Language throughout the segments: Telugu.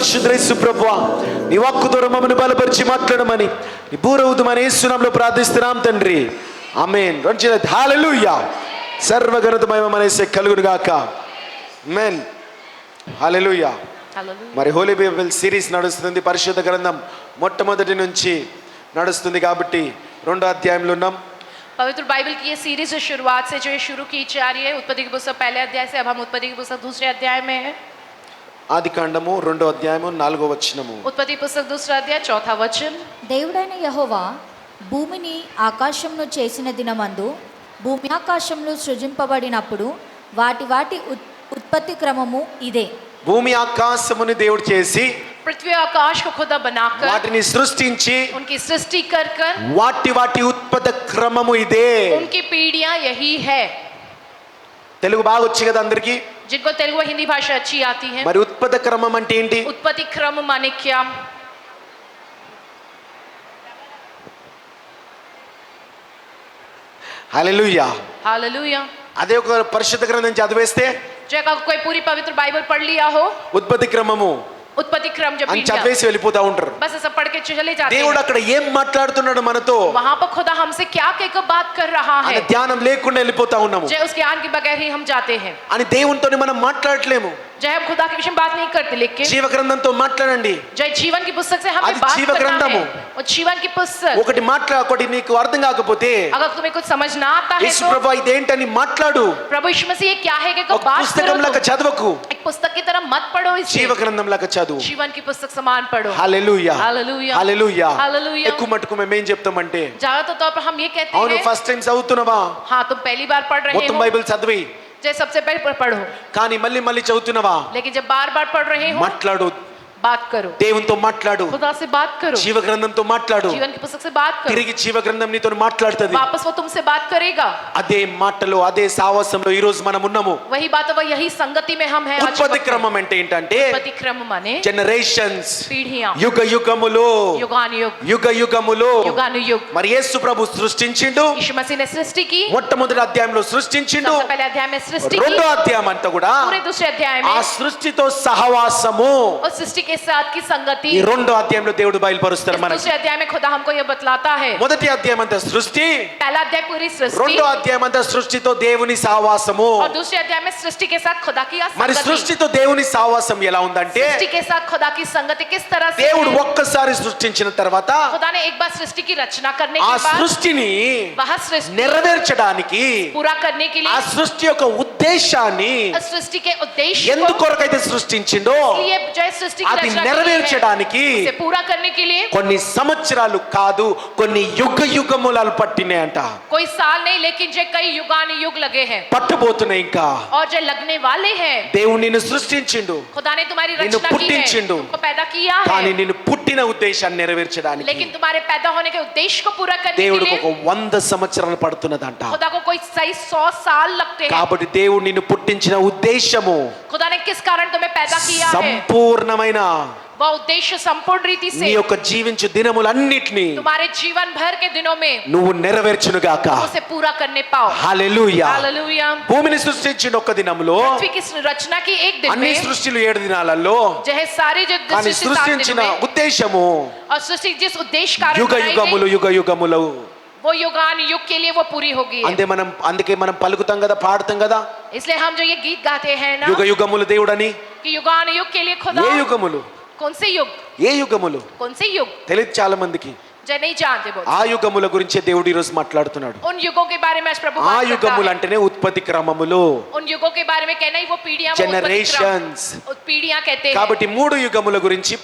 పరిశుద్ధ యేసు ప్రభువా, నీ వాక్కు ద్వారా మమ్మల్ని బలపరిచి మాట్లాడమని నీ బూరవుతుమని యేసు నామములో ప్రార్థిస్తున్నాం తండ్రి, ఆమేన్. హల్లెలూయా. సర్వఘనత మహిమ మనసే కలుగును గాక. ఆమేన్. హల్లెలూయా. మరి హోలీ బైబిల్ సిరీస్ నడుస్తుంది. పరిశుద్ధ గ్రంథం మొట్టమొదటి నుంచి నడుస్తుంది కాబట్టి 2వ అధ్యాయంలో ఉన్నాం. पवित्र बाइबल की ये सीरीज जो शुरुआत से जो ये शुरू की जा रही है, उत्पत्ति की पुस्तक पहले अध्याय से, अब हम उत्पत्ति की पुस्तक दूसरे अध्याय में है. ఆదికాండము 2వ అధ్యాయము 4వ వచనము. उत्पत्ति पुस्तक दूसरा अध्याय 4था वचन. దేవుడైన యెహోవా భూమిని ఆకాశంను చేసిన దినమందు భూమి ఆకాశంలో సృజింపబడినప్పుడు వాటి వాటి ఉత్పత్తి క్రమము ఇదే. భూమి ఆకాశముని దేవుడు చేసి पृथ्वी आकाश को खुदा बनाकर వాటిని సృష్టించి उनकी सृष्टि कर कर వాటి ఉత్పత్తి క్రమము ఇదే. उनकी पीढ़ियां यही है. తెలుగు బాగా వచ్చి కదా అందరికి. जिनको तेलुगु और हिंदी भाषा अच्छी आती है. మరి ఉత్పత్తి క్రమం అంటే ఏంటి? उत्पत्ति क्रम माने क्या? హల్లెలూయా. हालेलुया. అదే ఒక పరిశుద్ధ గ్రంథం చదివేస్తే जो कोई पूरी पवित्र बाइबल पढ़ लिया हो, ఉత్పత్తి క్రమము उत्पत्ति क्रम जो అని చదివేసి వెళ్ళిపోతా ఉంటారు. बस ऐसा पढ़ के चले जाते దేవుడు हैं. అక్కడ ఏం మాట్లాడుతున్నాడు మనతో वहां पर खुदा हमसे क्या कहकर बात कर रहा है, అనే ధ్యానం లేకుండా వెళ్ళిపోతా ఉన్నాము. जय उस ज्ञान के बगैर ही हम जाते हैं. అని దేవునితోని మనం మాట్లాడలేము. जय हम खुदा के विषय में बात नहीं करते, लेकिन జీవ గ్రంథంతో మాట్లాడండి. जय जीवन की पुस्तक से हमें అది बात జీవ करना గ్రంథము. है. और जीवन की पुस्तक, ఒకటి నీకు అర్థం కాకపోతే अगर तुम्हें कुछ समझ ना आता है యేసు तो ప్రభువా ఇదేంటని మాట్లాడు. प्रभु यीशु मसीह ये क्या है कि ఒక बात పుస్తకం करो. లాగా చదవకు, एक पुस्तक की तरह मत पढ़ो इसे, జీవ గ్రంథం లాగా చదువు. जीवन की पुस्तक समान पढ़ो. హల్లెలూయా. हालेलुया. హల్లెలూయా. हालेलुया. ఎక్కువ మటుకు మేము ఏం చెప్తామంటే, ज्यादातर तौर पर हम ये कहते అవును हैं, ఫస్ట్ టైం చదువుతున్నావా, हाँ तुम पहली बार पढ़ रहे మొత్తం हो, బైబిల్ చదివి, जय सबसे पहले पढ़ो. కానీ మళ్ళీ చదువుతున్నావా, लेकिन जब बार बार पढ़ रहे हो, మాట్లాడు, बात करो, దేవునితో మాట్లాడు, खुदा से बात करो, జీవ గ్రంథంతో మాట్లాడు. जीवन की पुस्तक से बात करो. తిరిగి జీవ గ్రంథం నీతో మాట్లాడుతుంది. वापस वो तुमसे बात करेगा. అదే మాటలో అదే సావాసంలో ఈ రోజు మనం ఉన్నాము. वही बात है, यही संगति में हम हैं. आज ఉత్పత్తి वक्त క్రమం అంటే ఏంటంటే उत्पत्ति क्रम माने జనరేషన్స్, पीढ़ियां, యుగ యుగములు, युगानुयुग, యుగ యుగములు. युगानुयुग. మరి యేసు ప్రభు సృష్టించిండు, यीशु मसीह ने सृष्टि की, మొట్టమొదటి అధ్యాయంలో సృష్టించిండు, सबसे पहले अध्याय में सृष्टि की, 2వ అధ్యాయం అంతా కూడా पूरे दूसरे अध्याय ఆ में సృష్టితో సహవాసము. और सृष्టి के साथ की संगति. ఈ 2వ అధ్యాయంలో దేవుడు బయలుపరుస్తాడు इस మనకి. दूसरे अध्याय में खुदा हमको ये बतलाता है. మొదటి అధ్యాయం అంతా సృష్టి, पहला अध्याय पूरी सृष्टि, 2వ అధ్యాయం అంతా సృష్టితో దేవుని సహవాసము. और दूसरे अध्याय में सृष्टि के साथ खुदा की మరి संगति. సృష్టితో దేవుని సహవాసం ఎలా ఉందంటే, सृष्टि के साथ खुदा की संगति किस तरह से దేవుడు है? ఒక్కసారి సృష్టించిన తర్వాత खुदा ने एक बार सृष्टि की रचना करने ఆ के बाद సృష్టిని वह सृष्टि నెరవేర్చడానికి, पूरा करने के ఆ लिए సృష్టి యొక్క ఉద్దేశాన్ని उस सृष्टि के उद्देश्य ఎందుకు को కొరకైతే సృష్టించిండో लिए जो सृष्टि की అది रचना की है, నెరవేర్చడానికి उसे पूरा करने के लिए కొన్ని సంవత్సరాలు కాదు, కొన్ని యుగ యుగములు పట్టినాయంట. कोई साल नहीं, लेकिन जो कई युगानुयुग लगे हैं పట్టుబోతున్నాయి. ఇంకా और जो लगने वाले हैं. దేవుడు నిన్ను సృష్టించిండు, खुदा ने तुम्हारी నిన్ను रचना की है, పుట్టించిండు. तुमको पैदा किया కానీ है, నిన్ను పుట్టిన ఉద్దేశాన్ని నెరవేర్చడానికి लेकिन तुम्हारे पैदा होने के उद्देश्य को पूरा करने के దేవుడికి लिए ఒక 100 సంవత్సరాలు పడుతున్నదంట. खुदा को कोई सही 100 साल लगते हैं. కాబట్టి దేవుడు నిన్ను పుట్టించిన ఉద్దేశము खुदा ने किस कारण तुम्हें पैदा किया है, సంపూర్ణమైన वह उद्देश्य संपूर्ण रीति నీ से యొక్క జీవించు దినములన్నిటిని तुम्हारे जीवन भर के दिनों में నువ్వు నెరవేర్చునుగాక. उसे पूरा करने पाओ. హల్లెలూయా. हालेलुया. భూమిని సృష్టించిన ఒక్క దినములో, पृथ्वी की रचना की एक दिन అన్ని में, సృష్టిలు 7 దినాలలో, जो है सारे जो కానీ सृष्टि 7 సృష్టించిన दिनों में, ఉద్దేశము और सृष्टि जिस उद्देश्य कारण యుగ बनाई యుగములు गई, యుగ యుగములు. वो युगान युग के लिए वो पूरी होगी. అందుకే మనం పలుకుతాం కదా, పాడతాం కదా, इसलिए हम जो ये गीत गाते हैं ना, యుగ యుగములు దేవుడని. कि युगान युग के लिए खुदा, ఏ యుగములు, कौन से युग, ఏ యుగములు कौन से युग, తెలియదు చాలా మందికి. जो नहीं जानते बहुत. ఆ యుగముల గురించే దేవుడు ఈ రోజు మాట్లాడుతున్నాడు. उन युगों के बारे में आज प्रभु ఆ बात करता యుగములు है. అంటేనే ఉత్పత్తి క్రమములు, उन युगों के बारे में कहना ही वो पीढ़ियां, वो उत्पत्ति क्रम, జనరేషన్స్. पीढ़ियां कहते हैं. కాబట్టి 3 యుగముల గురించి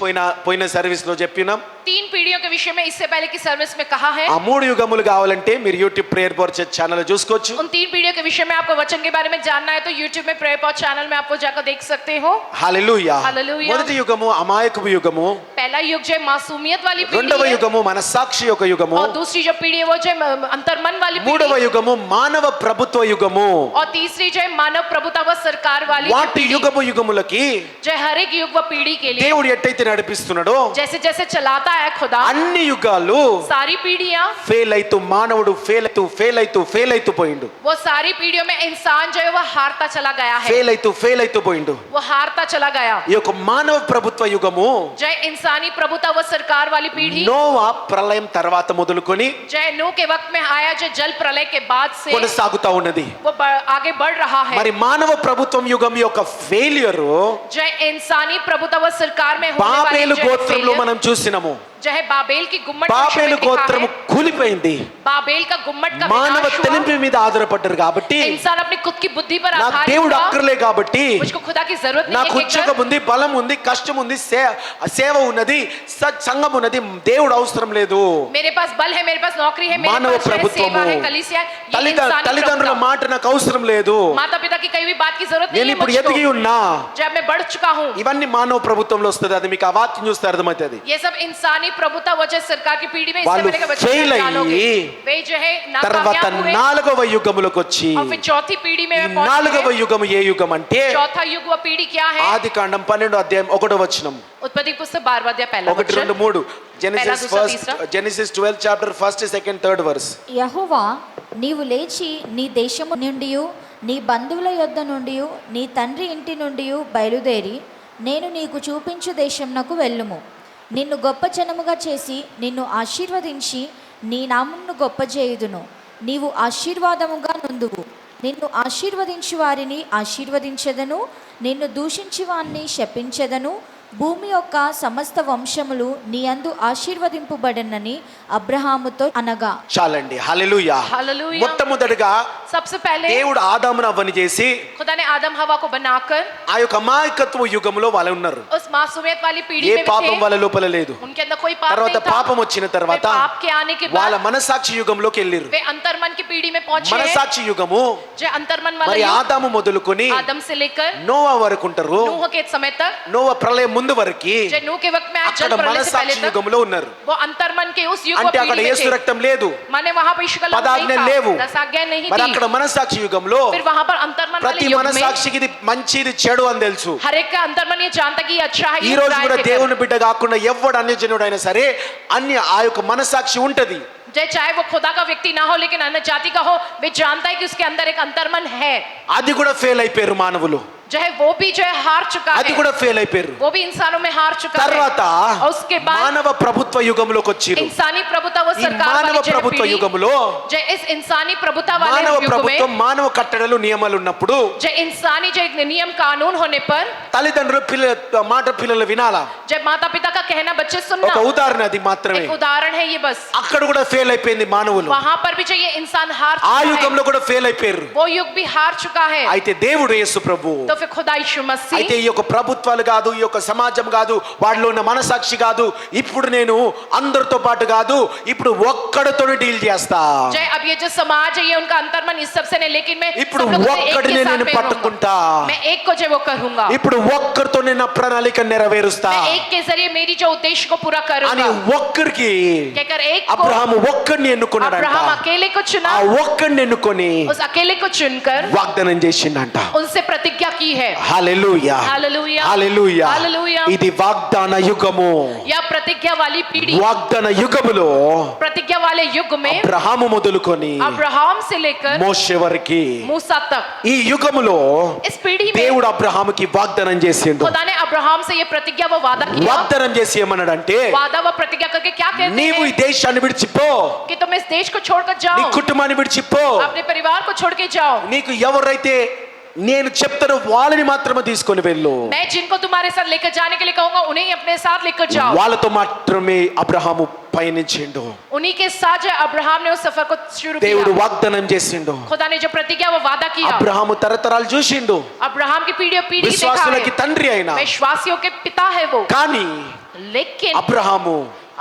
పోయిన సర్వీస్ లో చెప్పినాం. 3 पीढ़ियों के विषय में इससे पहले की सर्विस में कहा है. ఆ 3 యుగములు కావాలంటే మీరు YouTube prayer power church channel చూసుకోవచ్చు. उन 3 पीढ़ियों के विषय में आपको वचन के बारे में जानना है तो YouTube में प्रेयर पॉट चैनल में आपको जाकर देख सकते हो. హల్లెలూయా. హల్లెలూయా. మొదటి యుగము అమాయకపు యుగము, पहला युग जो है मासूमियत वाली पीढ़ी రెండవ है, యుగము మన మనస్సాక్షి యొక్క యుగము, और दूसरी जो पीढ़ी है वो जो है अंतर्मन वाली మూడవ पीढ़ी, యుగము మానవ ప్రభుత్వ యుగము. और तीसरी जो है मानव प्रभुता व सरकार वाली వాటి पीढ़ी, యుగము యుగములకి जो हर एक युग व पीढ़ी के लिए దేవుడు ఎట్టయితే నడిపిస్తున్నాడో जैसे जैसे चलाता है खुदा, అన్ని యుగాలు सारी पीढ़ियां, ఫెయిల్ అయితూ మానవుడు ఫెయిల్ అయితూ పోయిండు. वो सारी पीढ़ियों में इंसान जो है वो हारता चला गया है, ఫెయిల్ అయితూ పోయిండు. वो हारता चला गया। ఈ యొక్క మానవ ప్రభుత్వ యుగము जय इंसानी प्रभुता व सरकार वाली पीढ़ी నోవా ప్రళయం తర్వాత మొదలుకొని जय नूह के वक्त में आया, जो जल प्रलय के बाद से కొనసాగుతా ఉన్నది. वो आगे बढ़ रहा है। మరి మానవ ప్రభుత్వం యుగం యొక్క ఫెయిలియర్ जय इंसानी प्रभुता व सरकार में होने वाली బాబేలు जो గోత్రంలో failure, మనం చూసినాము. जो है बाबेल की गुम्मट బాబేలు గోత్రము కూలిపోయింది. बाबेल का गुम्मट का మానవ विनाश हुआ। తెలివి మీద ఆధారపడ్డారు కాబట్టి, इंसान अपनी खुद की बुद्धि पर నాకు आधारित దేవుడు हुआ, అక్కర్లే కాబట్టి, मुझको खुदा की जरूरत నాకు नहीं है ఉద్యోగం कहकर, ఉంది, బలం ఉంది, కష్టం ఉంది, సేవ ఉన్నది, సంఘం ఉన్నది, దేవుడు అవసరం లేదు. मेरे पास बल है, मेरे पास नौकरी है, मेरे మానవ पास जो है ప్రభుత్వము, सेवा है, कलीसिया है, ये इंसानी తల్లిదండ్రుల प्रभुता। మాట నాకు అవసరం లేదు. माता पिता की कई भी बात की जरूरत नहीं నేను है ఇప్పుడు ఎదిగి मुझको, ఉన్నా. जब मैं बढ़ चुका हूँ। ఇవన్నీ మానవ ప్రభుత్వంలో వస్తుంది. అది మీకు ఆ వాక్యం చూస్తే అర్థమవుతుంది. ये सब इंसानी प्रभुता वजह सरकार की पीढ़ी में इससे వాళ్ళు पहले के बच्चे fail जानोगे। అయ్యి, वे जो है తర్వాత नाकामयाब हुए, నాలుగవ యుగములకు వచ్చి, और फिर चौथी पीढ़ी में ఈ वे पहुंचे నాలుగవ हैं। యుగము ఏ యుగం అంటే चौथा युग व पीढ़ी क्या है? ఆది కాండం 12వ అధ్యాయం 1వ వచనం. उत्पत्ति पुस्तक 12वां अध्याय पहला 1, 2, वचन। 3 पहला, दूसरा, तीसरा। Genesis 12 chapter 1, 2, 3 verse. యెహోవా నీవు లేచి నీ దేశము నుండి నీ బంధువుల యొద్ద నుండి నీ తండ్రి ఇంటి నుండి బయలుదేరి నేను నీకు చూపించు దేశమునకు వెళ్ళుము. నిన్ను గొప్ప జనముగా చేసి నిన్ను ఆశీర్వదించి నీ నామమును గొప్ప చేయుదును. నీవు ఆశీర్వాదముగా నుందువు. నిన్ను ఆశీర్వదించు వారిని ఆశీర్వదించెదను, నిన్ను దూషించి వారిని శపించెదను. భూమి యొక్క సమస్త వంశములు నీ యందు ఆశీర్వదింపబడనని అబ్రహాముతో అనగా. చాలండి. హల్లెలూయా. हालेलुया। మొట్టమొదటిగా सबसे पहले దేవుడు ఆదామును అవ్వని చేసి खुदा ने आदम हवा को बनाकर ఆ యొక్క అమాయకత్వ యుగంలో వాళ్ళు ఉన్నారు. उस मासूमियत वाली पीढ़ी ఏ में भी పాపం थे। వాళ్ళ లోపల లేదు. उनके अंदर कोई पाप తర్వాత नहीं था। పాపం వచ్చిన తర్వాత वे पाप के आने के వాళ్ళ बाद మనసాక్షి యుగంలోకి వెళ్ళిరు. वे अंतर्मन की पीढ़ी में पहुंचे हैं। మనసాక్షి యుగము जो अंतर्मन वाला మరి युग, ఆదాము మొదలుకొని आदम से लेकर నోవా వరకు ఉంటారు. नूह के समय तक, నోవా ప్రళయం ముందు వరకు जो नूह के वक्त में आज అక్కడ जल प्रलय से पहले మనసాక్షి तक యుగంలో ఉన్నారు. वो अंतर्मन के उस युग व అంటే అక్కడ पीढ़ी में యేసు थे। రక్తం లేదు, माने वहां पर यीशु का लहू పదాజ్ఞ नहीं లేవు. था, दशाज्ञा नहीं మరి थी। అక్కడ మనసాక్షి యుగంలో फिर वहां पर अंतर्मन ప్రతి वाले युग में మనసాక్షికి ఇది మంచి ఇది చెడు అని తెలుసు. हर एक का अंतर्मन ये जानता कि ये अच्छा है, ఈ ये రోజు बुरा है, కూడా कहकर। దేవుని బిడ్డ కాకుండా ఎవడు అన్యజనుడైనా సరే అన్ని ఆ యొక్క మనసాక్షి ఉంటది. चाहे वो खुदा का व्यक्ति ना हो लेकिन अन्य जाति का हो, वे जानता है कि उसके अंदर एक अंतर्मन है। అది కూడా ఫెయిల్ అయిపోయారు మానవులు. जो है वो भी जो है हार चुका అది है, కూడా ఫెయిల్ అయిపోయారు. वो भी इंसानों में हार चुका है। తర్వాత और उसके बाद మానవ ప్రభుత్వ యుగంలోకి వచ్చిరు. इंसानी प्रभुता व ఈ सरकार మానవ वाली जो है ప్రభుత్వ पीढ़ी, యుగంలో जो इस इंसानी प्रभुता वाले మానవ युग ప్రభుత్వం में మానవ కట్టడలు నియమాలు ఉన్నప్పుడు जो इंसानी जो एक नियम कानून होने पर తల్లిదండ్రులు మాట పిల్లలు వినాలా. जब माता पिता का कहना बच्चे ఒక सुनना, ఉదాహరణ అది మాత్రమే. एक उदाहरण है ये बस। అక్కడ కూడా ఫెయిల్ అయిపోయింది మానవులు. वहां पर भी जो ये इंसान हार ఆ चुका है, యుగంలో కూడా ఫెయిల్ అయిపోయారు. वो युग भी हार चुका है। అయితే దేవుడు యేసు ప్రభు तो फिर खुदा यीशु అయితే मसीह, ఈ యొక్క ప్రభుత్వాలు కాదు, ఈ యొక్క సమాజం కాదు, వాడిలో ఉన్న మనసాక్షి కాదు, ఇప్పుడు నేను అందరితో పాటు కాదు, ఇప్పుడు ఒక్కడితో డీల్ చేస్తా. जय अब ये जो समाज है ये उनका अंतर्मन इस सबसे नहीं, लेकिन मैं ఇప్పుడు सब लोगों से एक ఒక్కడిని के साथ నేను में रहूंगा। పట్టుకుంటా. मैं एक को जो वो करूंगा, ఇప్పుడు ఒక్కరితో నేను నా ప్రణాళిక నెరవేరుస్తా मैं एक के जरिए मेरी जो उद्देश्य को पूरा అని करूंगा। ఒక్కరికి कहकर एक को అబ్రహాము ఒక్కడిని ఎన్నుకున్నాడంట. अब्राहम अकेले को चुना, ఆ ఒక్కడిని ఎన్నుకొని उस अकेले को चुनकर వాగ్దానం చేసిండంట. उनसे प्रतिज्ञा की है। హల్లెలూయా, हालेलुया, హల్లెలూయా. हालेलुया। ఇది వాగ్దాన యుగము. या प्रतिज्ञा वाली पीढ़ी, వాగ్దాన యుగములో प्रतिज्ञा वाले युग में అబ్రహాము మొదలుకొని अब्राहम से लेकर మోషే వరకు मूसा तक, ఈ యుగములో इस पीढ़ी में దేవుడు అబ్రహాముకి వాగ్దానం చేసిండు. खुदा ने अब्राहम से ये प्रतिज्ञा व वादा किया। వాగ్దానం చేసి ఏమన్నాడంటే, वादा व प्रतिज्ञा करके क्या कहते నీవు ఈ हैं దేశాన్ని విడిచిపో, कि तुम इस देश को छोड़कर నీ जाओ, కుటుంబాన్ని విడిచిపో, अपने परिवार को छोड़ के जाओ, నీకు ఎవరైతే నేను చెప్తాను వాళ్ళని మాత్రమే తీసుకొని వెళ్ళు. मैं जिनको तुम्हारे साथ लेकर जाने के लिए कहूंगा उन्हें ही अपने साथ लेकर जाओ। వాళ్ళతో మాత్రమే అబ్రహాము పయనించిండు. उन्हीं के साथ जो अब्राहम ने उस सफर को शुरू దేవుడు किया। వాగ్దానం చేసిండు. खुदा ने जो प्रतिज्ञा व वादा किया, అబ్రహాము తరతరాలు చూసిండు. अब्राहम की पीढ़ी पीढ़ी देखा విశ్వాసులకి है, తండ్రి అయిన विश्वासियों के पिता है वो, కానీ लेकिन అబ్రహాము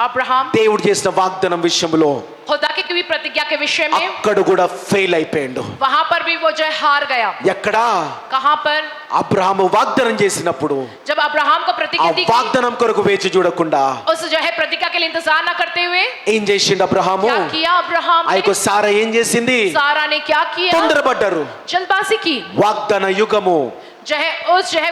अब्राहम దేవుడు చేసిన వాగ్దానం విషయంలో खुदा की हुई प्रतिज्ञा के विषय में అక్కడ కూడా ఫెయిల్ అయిపోయాడు. वहां पर भी वो जो है हार गया. ఎక్కడా? कहां पर? అబ్రహాము వాగ్దానం చేసినప్పుడు जब अब्राहम को ఆ प्रतिज्ञा दी गई, వాగ్దానం కొరకు వేచి చూడకుండా उस जो है प्रतिज्ञा के लिए इंतजार न करते हुए ఏం చేసిండు అబ్రహాము? क्या किया अब्राहम ఆ యొక్క సారా ఏం చేసింది? सारा ने क्या किया? తొందరపడ్డారు. जल्दबाजी की. వాగ్దాన యుగము जो है उस जो है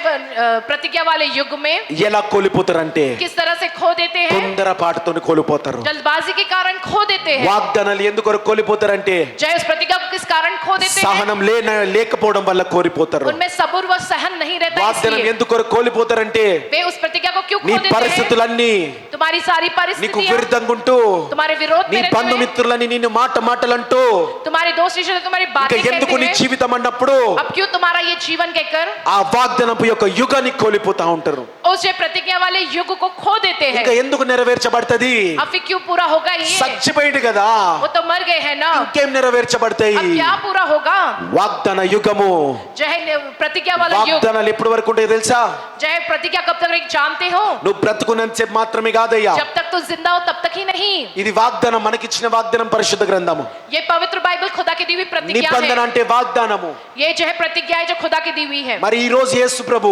प्रतिज्ञा वाले युग में ఎలా కోల్పోతారంటే किस तरह से खो देते हैं. తొందరపాటుతో కోల్పోతారు. जल्दबाजी के कारण खो देते हैं. వాగ్దానాలు ఎందుకు కోల్పోతారంటే जो है उस प्रतिज्ञा को किस कारण खो देते हैं. సహనం లేకపోవడం వల్ల కోల్పోతారు. उनमें सब्र व सहन नहीं रहता. వాగ్దానం इसलिए ఎందుకు కోల్పోతారంటే वे उस प्रतिज्ञा को क्यों నీ खो देते हैं. పరిస్థితులన్నీ तुम्हारी सारी నీకు परिस्थितियां విరుద్ధంగా ఉంటూ तुम्हारे विरोध నీ में रहते हुए, బంధుమిత్రులని నిన్ను మాటలంటూ तुम्हारे दोस्त रिश्ते तुम्हारी ఇంకా बातें ఎందుకు कहते నీ हैं. జీవితం అన్నప్పుడు अब क्यों तुम्हारा ये जीवन कहकर ఆ వాగ్దానపు యొక్క యుగాన్ని కోల్పోతా ఉంటారు. उस ये प्रतिज्ञा वाले युग को खो देते हैं. ఇంకా ఎందుకు నెరవేర్చబడతది? अब फिर क्यों पूरा होगा ये? చచ్చిపోయింది కదా, वो तो मर गए हैं ना. ఇంకేం నెరవేర్చబడతాయి? अब क्या पूरा होगा? వాగ్దాన యుగము. जो है प्रतिज्ञा वाला युग. వాగ్దానాలు ఎప్పటి వరకు ఉంటాయో తెలుసా? जो है प्रतिज्ञा कब तक रहेगी जानते हो? నువ్వు బ్రతుకున్నంతసేపు మాత్రమే కాదయ్యా. जब तक तू जिंदा हो तब तक ही नहीं. ఇది వాగ్దానం, మనకిచ్చిన వాగ్దానం పరిశుద్ధ గ్రంథము. ये पवित्र बाइबल खुदा की दी हुई प्रतिज्ञा నిబంధన है. అంటే వాగ్దానము. ये जो है प्रतिज्ञा है जो खुदा की दी हुई है. మరి ఈ రోజు యేసు ప్రభు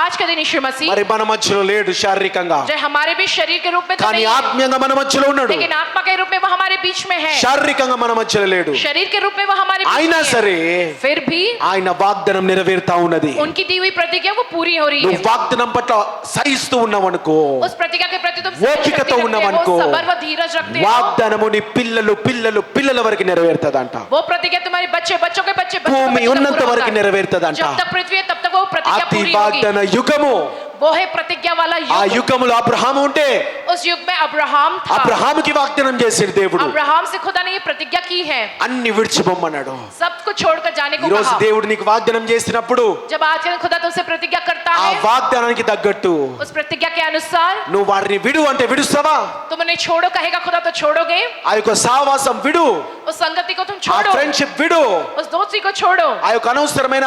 आज के दिन यीशु मसीह మరి మన మధ్యలో లేడు శారీరకంగా, जो हमारे भी शरीर के रूप में तो కానీ नहीं है, ఆత్మీయంగా మన మధ్యలో ఉన్నాడు. लेकिन आत्मा के रूप में वो हमारे बीच में है. శారీరకంగా మన మధ్యలో లేడు. शरीर के रूप में वो हमारे बीच అయినా में है. సరే फिर भी ఆయన వాగ్దానం నెరవేరుతా ఉన్నది. उनकी दी हुई प्रतिज्ञा वो पूरी हो रही నువ్వు है. వాగ్దానం పట్ల సహిస్తూ ఉన్నావనుకో, उस प्रतिज्ञा के प्रति तुम ఓపికతో शक्ति रखते ఉన్నావనుకో, हो, सबर व धीरज रखते हो. వాగ్దానము నీ పిల్లల వరకు నెరవేరుతుందంట. वो प्रतिज्ञा तुम्हारे बच्चों के बच्चे భూమి तक ఉన్నంత पूरा వరకు होगा. నెరవేరుతుందంట. जब तक पृथ्वी है तब तक वो प्रतिज्ञा అది पूरी होगी. వాగ్దాన యుగము. वो है प्रतिज्ञा वाला ఆ युग. యుగములో అబ్రహాము ఉంటే उस युग में अब्राहम था. అబ్రహాముకి వాగ్దానం చేసిన దేవుడు अब्राहम से खुदा ने ये प्रतिज्ञा की है, అన్ని విడిచిపోమన్నాడు. सब कुछ छोड़कर जाने को ఈ రోజు कहा. దేవుడు నీకు వాగ్దానం చేసినప్పుడు जब आज के दिन खुदा तुमसे प्रतिज्ञा करता ఆ है, వాగ్దానానికి తగ్గట్టు उस प्रतिज्ञा के अनुसार నువ్వు వారిని విడు అంటే విడుస్తావా? तुम उन्हें छोड़ो कहेगा खुदा तो छोड़ोगे. ఆ యొక్క సావాసం విడు, उस संगति को तुम ఆ छोड़ो, ఫ్రెండ్షిప్ విడు, उस दोस्ती को छोड़ो, ఆ యొక్క అనవసరమైన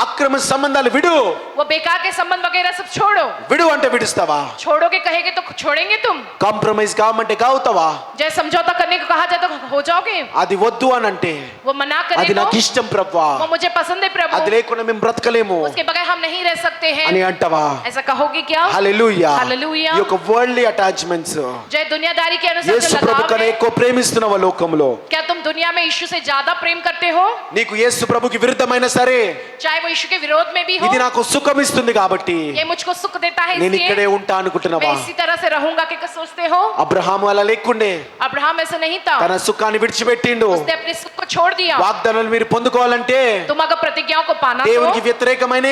అక్రమ సంబంధాలు విడు. वो बेकार के संबंध वगैरह सब छोड़ो. విడు అంటే విడుస్తావా? छोड़ोगे कहेगे तो छोड़ेंगे तुम. కాంప్రమైజ్ కావమంటే కావుతావా? जैसे समझौता करने को कहा जाए तो हो जाओगे. అది వద్దు అని అంటే वो मना అది करे तो నాకు ఇష్టం ప్రభువా, वो मुझे पसंद है प्रभु, అది లేకుండా మేము బ్రతకలేము उसके बगैर हम नहीं रह सकते అని हैं, అంటావా? ऐसा कहोगे क्या? హల్లెలూయా. హల్లెలూయా. ఈ యొక్క వరల్డ్లీ అటాచ్మెంట్స్ जय दुनियादारी के अनुसार యేసు जो ప్రభు लगाव కన్నా है, ఎక్కువ ప్రేమిస్తున్నవా లోకంలో? क्या तुम दुनिया में यीशु से ज्यादा प्रेम करते हो? నీకు యేసు ప్రభుకి విరుద్ధమైన సరే चाहे वो यीशु के विरोध में भी हो, ఇది నాకు సుఖం ఇస్తుంది కాబట్టి ये मुझको सुख देता है నేను इसलिए ఇక్కడే ఉంటా मैं అనుకుంటున్నావా? इसी तरह से रहूंगा कि सोचते हो? అబ్రహాము అలా లేకుండే, अब्राहम ऐसा नहीं था, తన సుఖాన్ని విడిచిపెట్టిండు. उसने अपने सुख को छोड़ दिया. వాగ్దానాలు మీరు పొందుకోవాలంటే तुम अगर प्रतिज्ञाओं को पाना దేవునికి तो వ్యతిరేకమైన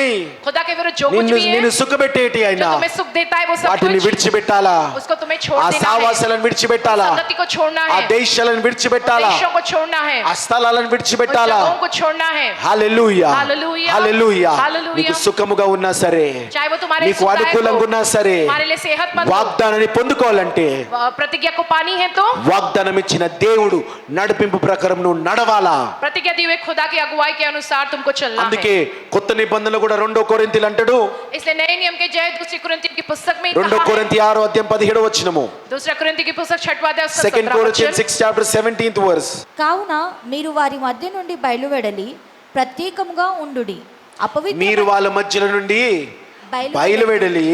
खुदा के विरुद्ध जो कुछ నిన్ను भी है నిన్ను సుఖపెట్టేటి जो ఆయన तुम्हें सुख देता है वो सब వాటిని कुछ విడిచిపెట్టాలా? उसको तुम्हें छोड़ ఆ देना है. సావాసాలను విడిచిపెట్టాలా? संगति को छोड़ना ఆ है, దేశాలను విడిచిపెట్టాలా? देशों को छोड़ना है, ఆ స్థలాలను उन విడిచిపెట్టాలా? जगहों को छोड़ना है. హల్లెలూయా, హల్లెలూయా, హల్లెలూయా. హల్లెలూయా. నీకు సుఖముగా ఉన్నా సరే, चाहे वो तुम्हारे నీకు सुखदायक అనుకూలంగా हो, ఉన్నా సరే, तुम्हारे लिए सेहतमंद हो, వాగ్దానాన్ని పొందుకోవాలంటే प्रतिज्ञा को पानी है तो వాగ్దానం ఇచ్చిన దేవుడు నడిపింపు ప్రకారం నువ్వు నడవాలా. प्रतिज्ञा दी हुई खुदा की अगुवाई के अनुसार तुमको चलना అందుకే है. కొత్త నిబంధనలు కూడా 2 కొరింథీలు అంటాడు, इसलिए नए नियम के जय दूसरी कुरिन्थियों की पुस्तक में 2 कहा है, కొరింథీ 6వ అధ్యాయం 17వ వచనము, दूसरा कुरिन्थी की पुस्तक 6वां अध्याय उसका 2 17वां Corinthians वचन. 6 chapter 17th verse. కావున మీరు వారి మధ్య నుండి బయలువెడలి ప్రత్యేకముగా ఉండుడి. మీరు వాళ్ళ మధ్యలో నుండి బయలువెడలి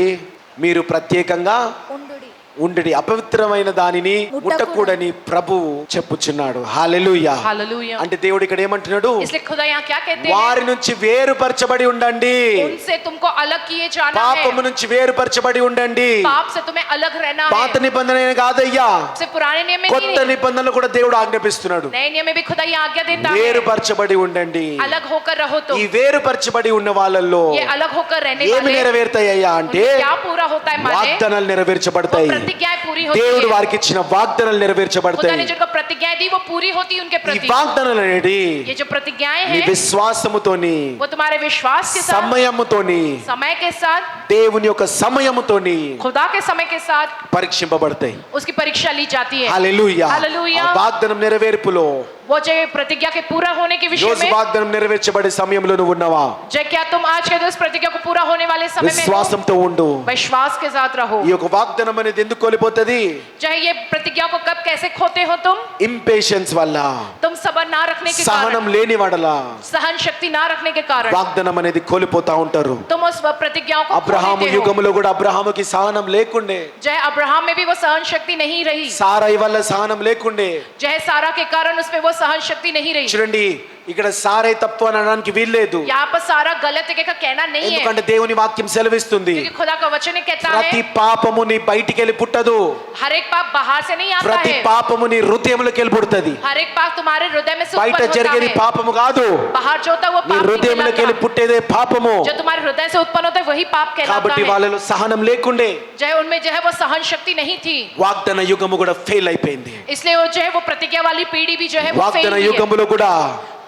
మీరు ప్రత్యేకంగా ఉండుడి. ఉండడి, అపవిత్రమైన దానిని ముట్టకూడని ప్రభువు చెప్పుచున్నాడు. హల్లెలూయా. हालेलुया. అంటే దేవుడు ఇక్కడ ఏమంటున్నాడు? इसलिए खुदा यहाँ क्या कहते हैं? వారి నుంచి వేరుపరచబడి ఉండండి, उनसे तुमको अलग किए जाना పాపము है, నుంచి వేరుపరచబడి ఉండండి. पाप से तुम्हें अलग रहना పాత है. నిబంధన కాదయ్యా, से पुराने नियम में కొత్త नहीं, నిబంధనలు కూడా దేవుడు ఆజ్ఞాపిస్తున్నాడు. नए नियम में भी खुदा ये आज्ञा देता है, వేరుపరచబడి ఉండండి. अलग होकर रहो. तो ఈ వేరుపరచబడి ఉన్న వాళ్ళల్లో ये अलग होकर रहने ఏమి वाले నెరవేరుతాయ్యా అంటే उनमें क्या पूरा होता है? माने వాగ్దానాలు वो నెరవేర్చబడతాయి. प्रतिज्ञाएं पूरी होती దేవుడు है. వారికి ఇచ్చిన వాగ్దానాలు खुदा ने నెరవేర్చబడతాయి. जिनको प्रतिज्ञाएं दी वो पूरी होती उनके ఈ प्रति. వాగ్దానాలు అనేది ये जो प्रतिज्ञाएं నీ हैं విశ్వాసముతోని, वो तुम्हारे विश्वास के साथ, సమయముతోని, समय के साथ, దేవుని యొక్క సమయముతోని खुदा के समय के साथ పరీక్షింపబడతాయి. उसकी परीक्षा ली जाती है. హల్లెలూయా. హల్లెలూయా. ఆ వాగ్దానం నెరవేర్పులో वो जो प्रतिज्ञा के पूरा होने के विषय రోజు में, వాగ్దానం నెరవేర్చబడే సమయంలో నువ్వు ఉన్నావా? जो क्या तुम आज के दिन उस प्रतिज्ञा को पूरा होने वाले समय में हो? విశ్వాసంతో ఉండు. विश्वास के साथ रहो। ఈ యొక్క వాగ్దానం అనేది ఎందుకు కోల్పోతుంది? चाहे ये प्रतिज्ञा को कब कैसे खोते हो तुम? ఇంపేషెన్స్ వల్ల, तुम सबर ना रखने के సహనం कारण, లేని వాడల सहन शक्ति ना रखने के कारण వాగ్దానం అనేది కోల్పోతా ఉంటారు. तुम उस प्रतिज्ञाओं को खो అబ్రహాము देते हो। యుగంలో కూడా అబ్రహాముకి సహనం లేకుండే, जय अब्राहम में भी वो सहन शक्ति नहीं रही, సారయి వల్ల సహనం లేకుండే. जय सारा के कारण उसमें वो सहन शक्ति नहीं रही। చూడండి, ఇక్కడ సారై తప్పు అనడానికి వీల్లేదు. यहाँ पर सारा गलत है का कहना नहीं है, ఎందుకంటే దేవుని వాక్యం సెలవిస్తుంది, क्योंकि खुदा का वचन कहता ప్రతి है పాపము నీ బయటికి వెళ్ళి పుట్టదు, हर एक पाप बाहर से नहीं आता ప్రతి है, పాపము నీ హృదయంలోకి వెళ్ళి పుడుతుంది. हर एक पाप तुम्हारे हृदय में से బయట उत्पन्न होता జరిగేది है, పాపము కాదు, बाहर जो होता है वो నీ पाप नहीं హృదయంలోకి వెళ్ళి कहलाता। పుట్టేదే పాపము. जो तुम्हारे हृदय से उत्पन्न होता है वही पाप कहलाता కాబట్టి है। వాళ్ళలో సహనం లేకుండే जय उनमें जो है वो सहन शक्ति नहीं थी, వాగ్దాన యుగము కూడా ఫెయిల్ అయిపోయింది. इसलिए वो जो है वो प्रतिज्ञा वाली पीढ़ी भी जो है वो फेल వాగ్దాన हुई है। యుగములో కూడా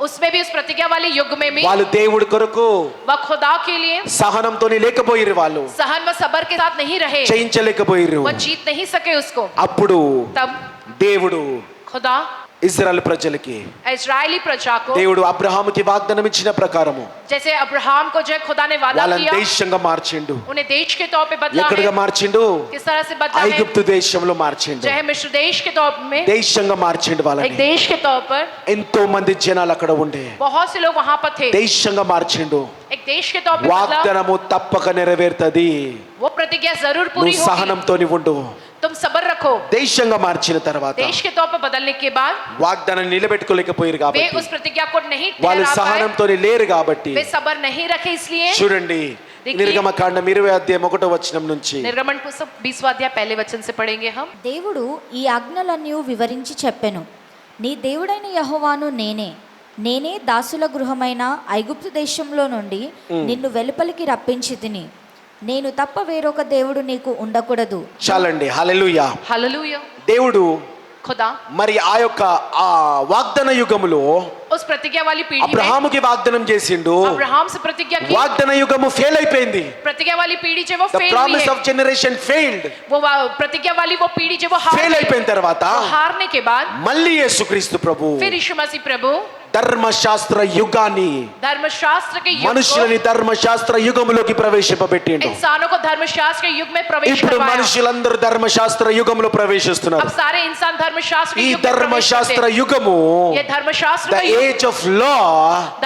उसमें भी उस प्रतिज्ञा वाले युग में भी వాళ్ళు దేవుడి కొరకు वह खुदा के लिए సహనంతోని లేకపోయిరు, వాళ్ళు सहन व सबर के साथ नहीं रहे, జయించలేకపోయిరు. वह जीत नहीं सके उसको। అప్పుడు तब దేవుడు खुदा ఇజ్రాయెల్ ప్రజలకి, इजरायली प्रजा को, దేవుడు అబ్రహాముకి వాగ్దానం ఇచ్చిన ప్రకారము जैसे अब्राहम को जो है खुदा ने वादा వాళ్ళని किया, దేశంగా మార్చిండు. उन्हें देश के तौर पे बदला ఎక్కడిగా है। మార్చిండు? किस तरह से बदला है? ఐగుప్తు దేశంలో మార్చిండు. जो है मिस्र देश के तौर में, దేశంగా మార్చిండు एक వాళ్ళని. देश के तौर पर ఎంతో మంది జనాలు అక్కడ ఉండే, बहुत से लोग वहां पर थे, దేశంగా మార్చిండు. एक देश के तौर पे बदला। వాగ్దానము తప్పక నెరవేరుతుంది. वो प्रतिज्ञा जरूर पूरी నువ్వు होगी, సహనంతోని ఉండు. तुम सबर रखो। దేశంగా మార్చిన తర్వాత देश के तौर पर बदलने के बाद వాగ్దానాన్ని నిలబెట్టుకోలేకపోయారు वे కాబట్టి, उस प्रतिज्ञा को नहीं వాళ్ళు ठहरा पाए, సహనంతోని లేరు కాబట్టి. वे सबर नहीं रखे, इसलिए చూడండి, देखिए, నిర్గమకాండం 20:1 నుంచి निर्गमन पुस्तक 20वां अध्याय पहले वचन से पढ़ेंगे हम। దేవుడు ఈ ఆజ్ఞలన్నీ వివరించి చెప్పెను. నీ దేవుడైన యెహోవాను నేనే దాసుల గృహమైన ఐగుప్తు దేశంలో నుండి నిన్ను వెలుపలికి రప్పించి తిని, నేను తప్ప వేరొక దేవుడు నీకు ఉండకూడదు. చాలండి. హల్లెలూయా. हालेलुया। దేవుడు खुदा మరి ఆ వాగ్దాన యుగములో उस प्रतिज्ञा वाली पीढ़ी में అబ్రహాముకి వాగ్దానం చేసిండు. अब्राहम से प्रतिज्ञा की, వాగ్దాన యుగము ఫెయిల్ అయిపోయింది. प्रतिज्ञा वाली पीढ़ी जो वो ద फेल हुई ప్రామిస్ है, ఆఫ్ జనరేషన్ ఫెయిల్డ్. वो प्रतिज्ञा वाली वो पीढ़ी जो वो ఫెయిల్ అయిపోయిన తర్వాత हारने के बाद మళ్ళీ యేసుక్రీస్తు ప్రభు फिर यीशु मसीह प्रभु ధర్మశాస్త్ర యుగాన్ని, धर्मशास्त्र के युग को, మనుషులని ధర్మశాస్త్ర యుగములోకి ప్రవేశింపబెట్టిండు. इंसानों को धर्मशास्त्र के युग में प्रवेश ఇప్పుడు करवाया। మనుషులందరూ ధర్మశాస్త్ర యుగంలో अब ప్రవేశిస్తున్నారు. सारे इंसान धर्मशास्त्र के ఈ युग में प्रवेश ధర్మశాస్త్ర करते हैं। యుగము, ये धर्मशास्त्र ద का युग, ఏజ్ ఆఫ్ లా,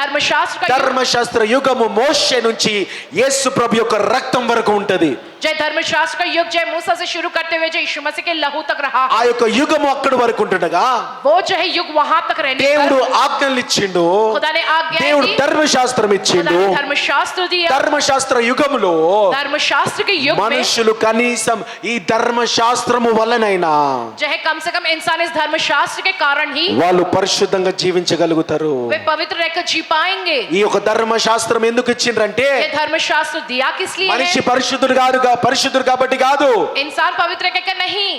धर्मशास्त्र का युग, ధర్మశాస్త్ర యుగము మోషే నుంచి యేసు ప్రభు యొక్క రక్తం వరకు ఉంటది. जय धर्मशास्त्र का युग जय मूसा से शुरू करते हुए जय यीशु मसीह के लहू तक रहा। ఆ యొక్క యుగము అక్కడి వరకు ఉంటుండగా वो जो है युग वहां तक रहने దేవుడు पर ఆజ్ఞలు ఇచ్చిండు, खुदा ने आज्ञा దేవుడు दी, ధర్మశాస్త్రం खुदा ఇచ్చిండు. ने धर्मशास्त्र दिया। ధర్మశాస్త్ర యుగములో धर्मशास्त्र के युग में మనుషులు కనీసం ఈ ధర్మశాస్త్రము వల్లనైనా जो है कम से कम इंसान इस धर्मशास्त्र के कारण ही వాళ్ళు పరిశుద్ధంగా జీవించగలుగుతారు. वे पवित्र रहकर जी पाएंगे। ఈ యొక్క ధర్మశాస్త్రం ఎందుకు ఇచ్చిండ్రంటే ये धर्मशास्त्र दिया किस लिए మనిషి है? పరిశుద్ధుడు కాబట్టి కాదు, इंसान पवित्र कहकर नहीं,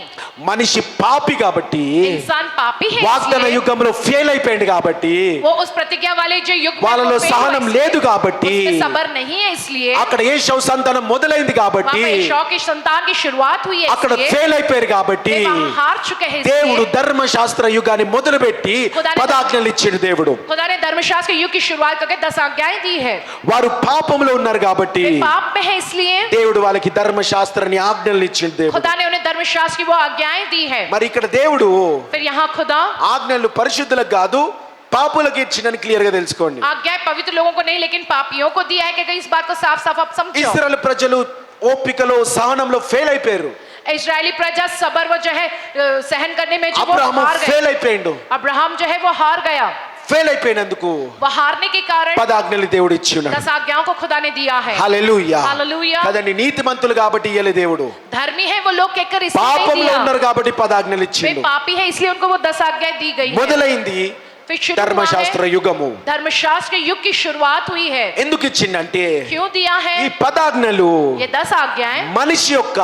మనిషి పాపి కాబట్టి, इंसान पापी है వాగ్దాన इसलिए, యుగంలో ఫెయిల్ అయిపోయింది కాబట్టి, वो उस प्रतिज्ञा वाले जो युग में వాళ్ళలో वो fail हुआ సహనం इसलिए, లేదు కాబట్టి, उसमें सबर नहीं है इसलिए, అక్కడ ఏషావు సంతానం మొదలైంది वहाँ కాబట్టి, पे एसाव की संतान की शुरुआत हुई है అక్కడ इसलिए, ఫెయిల్ అయిపోయారు కాబట్టి, वे वहाँ हार चुके हैं దేవుడు इसलिए, ధర్మశాస్త్ర యుగాన్ని మొదలుపెట్టి खुदा ने 10 ఆజ్ఞలు ఇచ్చిండు. దేవుడు खुदा ने धर्मशास्त्र के युग की शुरुआत करके 10 आज्ञाएं दी है। వారు పాపంలో ఉన్నారు కాబట్టి वे पाप में है इसलिए దేవుడు వాళ్ళకి ధర్మశాస్త్రాన్ని ఆజ్ఞలు ఇచ్చిండు. దేవుడు खुदा ने उन्हें धर्मशास्त्र की वो आज्ञाएं दी है। మరి ఇక్కడ దేవుడు फिर यहाँ खुदा ఆజ్ఞలు పరిశుద్ధులకు కాదు పాపులకు ఇచ్చిందని క్లియర్ గా తెలుసుకోండి. आज्ञा पवित्र लोगों को नहीं लेकिन पापियों को दिया है कि इस बात को साफ साफ आप समझो। ఇశ్రాయేలు ప్రజలు ఓపికలో సహనంలో ఫెయిల్ అయిపోయారు. इजरायली प्रजा सबर वो जो है सहन करने में जो वो అబ్రహాము हार ఫెయిల్ गए। అయిపోయిండు. अब्राहम जो है वो हार गया। ఫెయిల్ అయిపోయినందుకు वो हारने के कारण 10 ఆజ్ఞలు దేవుడు ఇచ్చి ఉన్నాడు. 10 आज्ञाओं को खुदा ने दिया है। హల్లెలూయా. हालेलुया। కదండి, నీతిమంతులు కాబట్టి ఇయ్యలే దేవుడు, धर्मी है वो लोग कहकर इसलिए नहीं పాపంలో दिया। ఉన్నారు కాబట్టి 10 ఆజ్ఞలు वे ఇచ్చిండు. पापी है इसलिए उनको वो 10 आज्ञाएं दी गई है। మొదలైంది फिर शुरू हुआ ధర్మశాస్త్ర है, యుగము. धर्मशास्त्र के युग की शुरुआत हुई है। ఎందుకు ఇచ్చిందంటే क्यों दिया है? ఈ 10 ఆజ్ఞలు ये 10 आज्ञाएं మనిషి యొక్క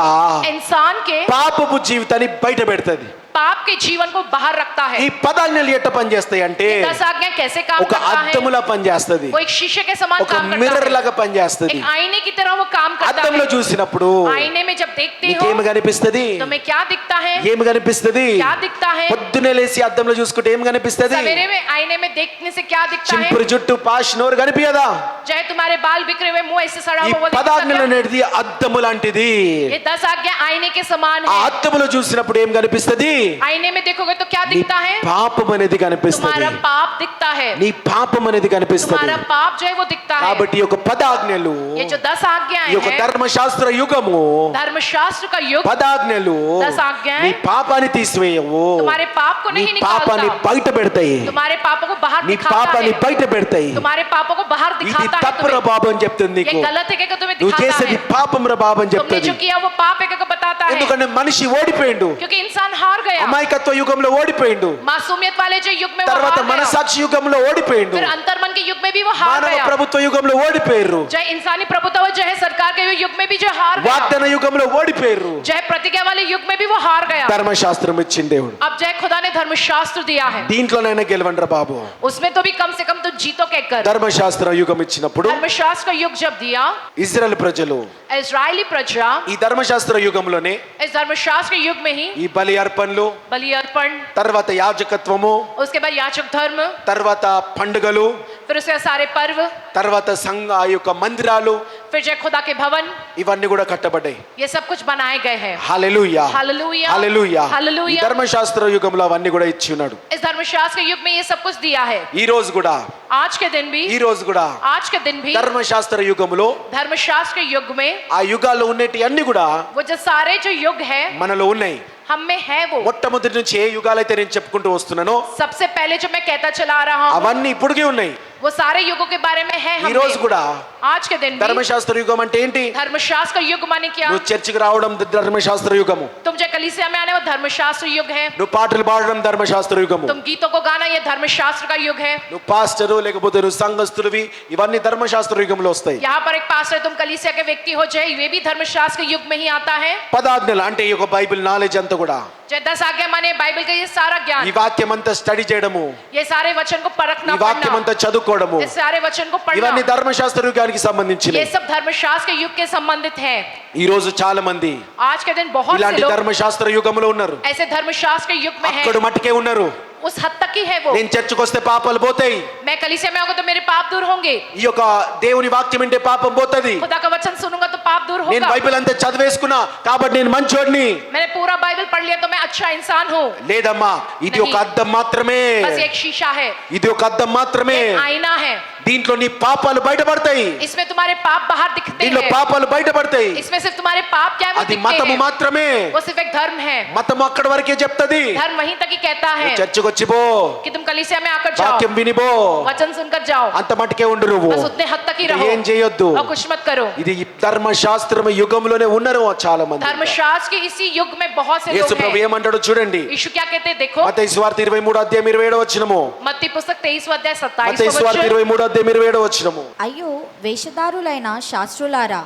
इंसान के పాపపు జీవితాన్ని బయట పెడతది. पाप के जीवन को बाहर रखता है। ఈ పదాజ్ఞలు ఎట్ట పనిచేస్తాయి అంటే 10 आज्ञा कैसे काम ఒక करता है? అద్దములా పనిచేస్తది, वो एक शीशे के समान ఒక काम करता మిర్రర్ है, లాగా పనిచేస్తది. एक आईने की तरह वो काम करता అద్దంలో है। చూసినప్పుడు आईने में जब देखते हो నీకేమి కనిపిస్తది? तुम्हें क्या दिखता है? ఏమి కనిపిస్తది? क्या दिखता है? పొద్దునే లేసి అద్దంలో చూసుకుంటే ఏమి కనిపిస్తది? सवेरे में आईने में देखने से क्या दिखता है? చింపురు జుట్టు పాష్ నోరు కనిపియదా? चाहे तुम्हारे बाल बिखरे हुए, मुंह ऐसे सड़ा ఈ हुआ, वो दिखता పదాజ్ఞలు क्या? అనేది అద్దము లాంటిది. ये 10 आज्ञा आईने के समान ఆ है। అద్దములో చూసినప్పుడు ఏం కనిపిస్తది? आईने में देखोगे तो क्या నీ दिखता है? పాపం అనేది కనిపిస్తది. तुम्हारा पाप दिखता है, నీ పాపం అనేది కనిపిస్తది. तुम्हारा पाप जो है वो दिखता है। కాబట్టి ఈ యొక్క పదాజ్ఞలు, ये जो 10 आज्ञाएं ఈ యొక్క हैं, ధర్మశాస్త్ర యుగము, धर्मशास्त्र का युग పదాజ్ఞలు 10 आज्ञाएं నీ పాపాన్ని తీసివేయవు, तुम्हारे पाप को నీ नहीं పాపాన్ని निकालता, బయట పెడతాయి, तुम्हारे पापों को बाहर నీ दिखाता పాపాన్ని है, బయట పెడతాయి. तुम्हारे पापों को बाहर ఇది दिखाता है తప్పుర तुम्हें। బాబు అని చెప్తుంది ये నీకు. गलत है क्या तुम्हें నువ్వు दिखाता చేసేది है, పాపం రా బాబు అని तुमने చెప్తుంది. जो किया वो पाप है क्या बताता है, ఎందుకంటే మనిషి ఓడిపోయిండు, क्योंकि इंसान हार गया। అమాయకత్వ యుగంలో ఓడిపోయిండు, मासूमियत वाले जो युग में वो తర్వాత हार गया, మనసాక్షి యుగంలో ఓడిపోయిండు, फिर अंतर्मन के युग में भी वो हार మానవ गया, ప్రభుత్వ యుగంలో ఓడిపోయారు, चाहे इंसानी प्रभुत्व जो है सरकार के युग में भी जो हार गया, వాగ్దాన యుగంలో ఓడిపోయారు. चाहे प्रतिज्ञा वाले युग में भी वो हार गया। ధర్మశాస్త్రం ఇచ్చింది దేవుడు. अब जय खुदा ने धर्मशास्त्र दिया है, దీంట్లోనైనా గెలవండ్రా బాబు. उसमें तो भी कम से कम तो जीतो कहकर। ధర్మశాస్త్ర యుగం ఇచ్చినప్పుడు धर्मशास्त्र का युग जब दिया, ఇజ్రాయెల్ ప్రజలు इजरायली प्रजा ఈ ధర్మశాస్త్ర యుగంలోనే इस धर्मशास्त्र के युग में ही ఈ బలి అర్పణలు, बलि अर्पण, తర్వాత యాజకత్వము, उसके बाद याचक धर्म, తర్వాత పండుగలు, फिर उसके बाद सारे पर्व, తర్వాత సంఘ ఆ యొక్క మందిరాలు, फिर जय खुदा के भवन, ఇవన్నీ కూడా కట్టబడ్డాయి. ये सब कुछ बनाए गए हैं। హల్లెలూయా, हालेलुया, హల్లెలూయా. ఈ हालेलुया। ధర్మశాస్త్ర యుగంలో అవన్నీ కూడా ఇచ్చి ఉన్నాడు. इस धर्मशास्त्र के युग में ये सब कुछ दिया है। ఈ రోజు కూడా आज के दिन भी, ఈ రోజు కూడా आज के दिन भी ధర్మశాస్త్ర యుగంలో धर्मशास्त्र के युग में ఆ యుగాల్లో ఉన్నటి అన్ని కూడా वो जो सारे जो युग है మనలో ఉన్నాయి. हम में है, वो మొట్టమొదటి నుంచి ఏ యుగాలైతే నేను చెప్పుకుంటూ వస్తున్నానో सबसे पहले जो मैं कहता चला आ रहा हूँ అవన్నీ ఇప్పటికీ ఉన్నాయి. वो सारे युगों के बारे में है। ఈ రోజు हम కూడా आज के दिन भी ధర్మశాస్త్ర యుగం అంటే ఏంటి? धर्मशास्त्र का युग माने क्या? నువ్వు చర్చికి రావడం ధర్మశాస్త్ర యుగము, तुम जो कलीसिया में आने वो धर्मशास्त्र युग है, నువ్వు పాటలు పాడడం ధర్మశాస్త్ర యుగము, तुम गीतों को गाना ये धर्मशास्त्र का युग है। నువ్వు పాస్టరు లేకపోతే నువ్వు సంఘస్థుడివి, ఇవన్నీ ధర్మశాస్త్ర యుగంలో వస్తాయి. यहाँ पर एक पास्टर, तुम कलीसिया के व्यक्ति हो जाए, ये भी धर्मशास्त्र के युग में ही आता है। పదాజ్ఞలు అంటే ఈ యొక్క బైబిల్ నాలెడ్జ్ అంతా కూడా, जय 10 आज्ञा माने बाइबल का ये सारा ఈ ज्ञान, వాక్యం అంతా స్టడీ చేయడము, ये सारे वचन को परखना, ఈ వాక్యం पढ़ना, అంతా చదువుకోవడము, ये सारे वचन को ఇవన్నీ पढ़ना, ధర్మశాస్త్ర యుగానికి సంబంధించినవి. ये सब धर्मशास्त्र के युग के संबंधित है। ఈ రోజు చాలా మంది आज के दिन बहुत से ఇలాంటి लोग ధర్మశాస్త్ర యుగంలో ఉన్నారు. ऐसे धर्मशास्त्र के युग में है, అక్కడ మట్టుకే ఉన్నారు. उस हद तक ही है वो। నేను చర్చికి వస్తే పాపాలు పోతాయి, मैं कलीसिया में आऊंगा तो मेरे पाप दूर होंगे, ఈ యొక్క దేవుని వాక్యం వింటే పాపం పోతది, खुदा का वचन सुनूंगा तो पाप दूर నేను होगा, బైబిల్ అంతా చదివేసుకున్నా కాబట్టి నేను మంచోడిని. मैंने पूरा बाइबल पढ़ लिया तो मैं अच्छा इंसान हूँ। లేదమ్మా, ఇది ఒక అద్దం మాత్రమే, बस ये एक शीशा है, ఇది ఒక అద్దం మాత్రమే. एक आईना है, దీంట్లో నీ పాపాలు బయటపడతాయి, इसमें तुम्हारे पाप बाहर दिखते దీంట్లో हैं, పాపాలు బయటపడతాయి. इसमें सिर्फ तुम्हारे पाप क्या है वो అది दिखते మతము हैं। మాత్రమే, वो सिर्फ एक धर्म है, మతము అక్కడి వరకే చెప్తది. धर्म वहीं तक ही कहता है నువ్వు చర్చికి వచ్చి పో, कि तुम कलीसिया में आकर जाओ, వాక్యం వినిపో, वचन सुनकर जाओ, అంత మటుకే ఉండు నువ్వు. बस उतने हद तक ही ఇంకా रहो ఏం చేయొద్దు. और कुछ मत करो। ఇది ఈ ధర్మశాస్త్రం యుగంలోనే ఉన్నారు చాలా మంది. धर्मशास्त्र के इसी युग में बहुत से యేసు लोग ప్రభు हैं। ఏమంటాడో చూడండి. यीशु क्या कहते हैं देखो, మత్తయి సువార్త 23 అధ్యాయం 27 వచనము, मत्ती पुस्तक 23 अध्याय మత్తయి 27 సువార్త 23 అధ్యాయం 27 వచనము. అయ్యో వేషధారులైన శాస్త్రులారా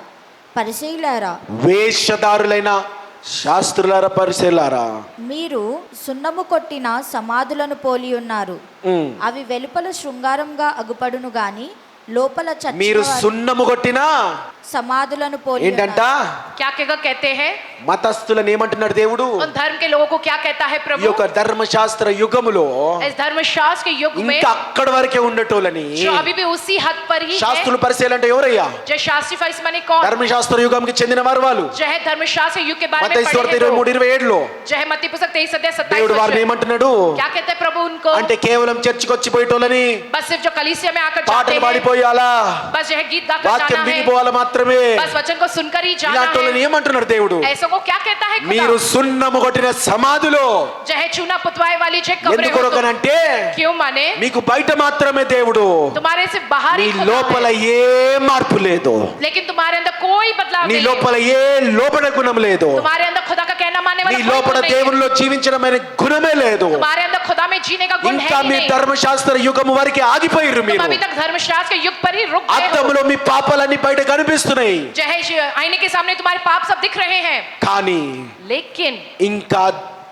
పరిసయ్యులారా, వేషధారులైన శాస్త్రులారా పరిసయ్యులారా, మీరు సున్నము కొట్టిన సమాధులను పోలి ఉన్నారు. అవి వెలుపల శృంగారంగా అగుపడును గాని లోపల మీరు చచ్చిన సున్నము కొట్టిన సమాధులను పోలి ఏంటంట? ఉన్నారు. क्या कहते हैं, మతస్థులను ఏమంటున్నాడు దేవుడు? उन धर्म के लोगों को क्या कहता है ఈ प्रभु? యొక్క ధర్మశాస్త్ర యుగములో इस धर्मशास्त्र के युग में ఇంకా అక్కడి వరకే ఉండటోలని. जो अभी भी उसी हद पर ही है, శాస్త్రులు పరిశీలంటే ఎవరయ్యా? जो शास्त्री फरीसी माने कौन, ధర్మశాస్త్ర యుగంకి చెందిన వారు వాళ్ళు. जो है धर्मशास्त्र युग के बारे में మత్తయి पढ़े సువార్త हैं तो, 23:27 లో जो है मत्ती पुस्तक 23 अध्याय దేవుడు వారిని 27 ఏమంటున్నాడు क्या कहते हैं प्रभु उनको? అంటే కేవలం చర్చికి వచ్చి పోయేటోళ్ళని, बस सिर्फ जो कलीसिया में आकर जाते పాటలు हैं, పాడిపోయాలా, बस जो है गीत गाकर వాక్యం जाना है, వినిపోవాలా మాత్రమే, बस वचन को सुनकर ही जाना ఇలాంటి వాళ్ళని है। ఏమంటున్నాడు దేవుడు? ऐसों को क्या कहता है खुदा? మీరు సున్నము కొట్టిన సమాధిలో. जो है चूना पुतवाए वाली जो कब्रें ఎందుకు हो तुम। కొరకనంటే क्यों माने? మీకు బయట మాత్రమే దేవుడు, तुम्हारे से बाहर నీ ही खुदा లోపల है, ఏ మార్పు లేదు, लेकिन तुम्हारे अंदर कोई बदलाव నీ नहीं है। లోపల ఏ లోపల గుణం లేదు, तुम्हारे अंदर खुदा का कहना मानने నీ वाला कोई లోపల गुण नहीं है। దేవునిలో జీవించడం అనే గుణమే లేదు. तुम्हारे अंदर खुदा में जीने का गुण है ఇంకా ही మీ नहीं। ధర్మశాస్త్ర యుగము వరకే ఆగిపోయిర్రు तुम మీరు. अभी तक धर्मशास्त्र के युग पर ही रुक गए हो। అద్దంలో మీ పాపాలన్నీ బయట కనిపిస్తున్నాయి, जो है आईने के सामने तुम्हारे पाप सब दिख रहे हैं, కానీ लेकिन ఇంకా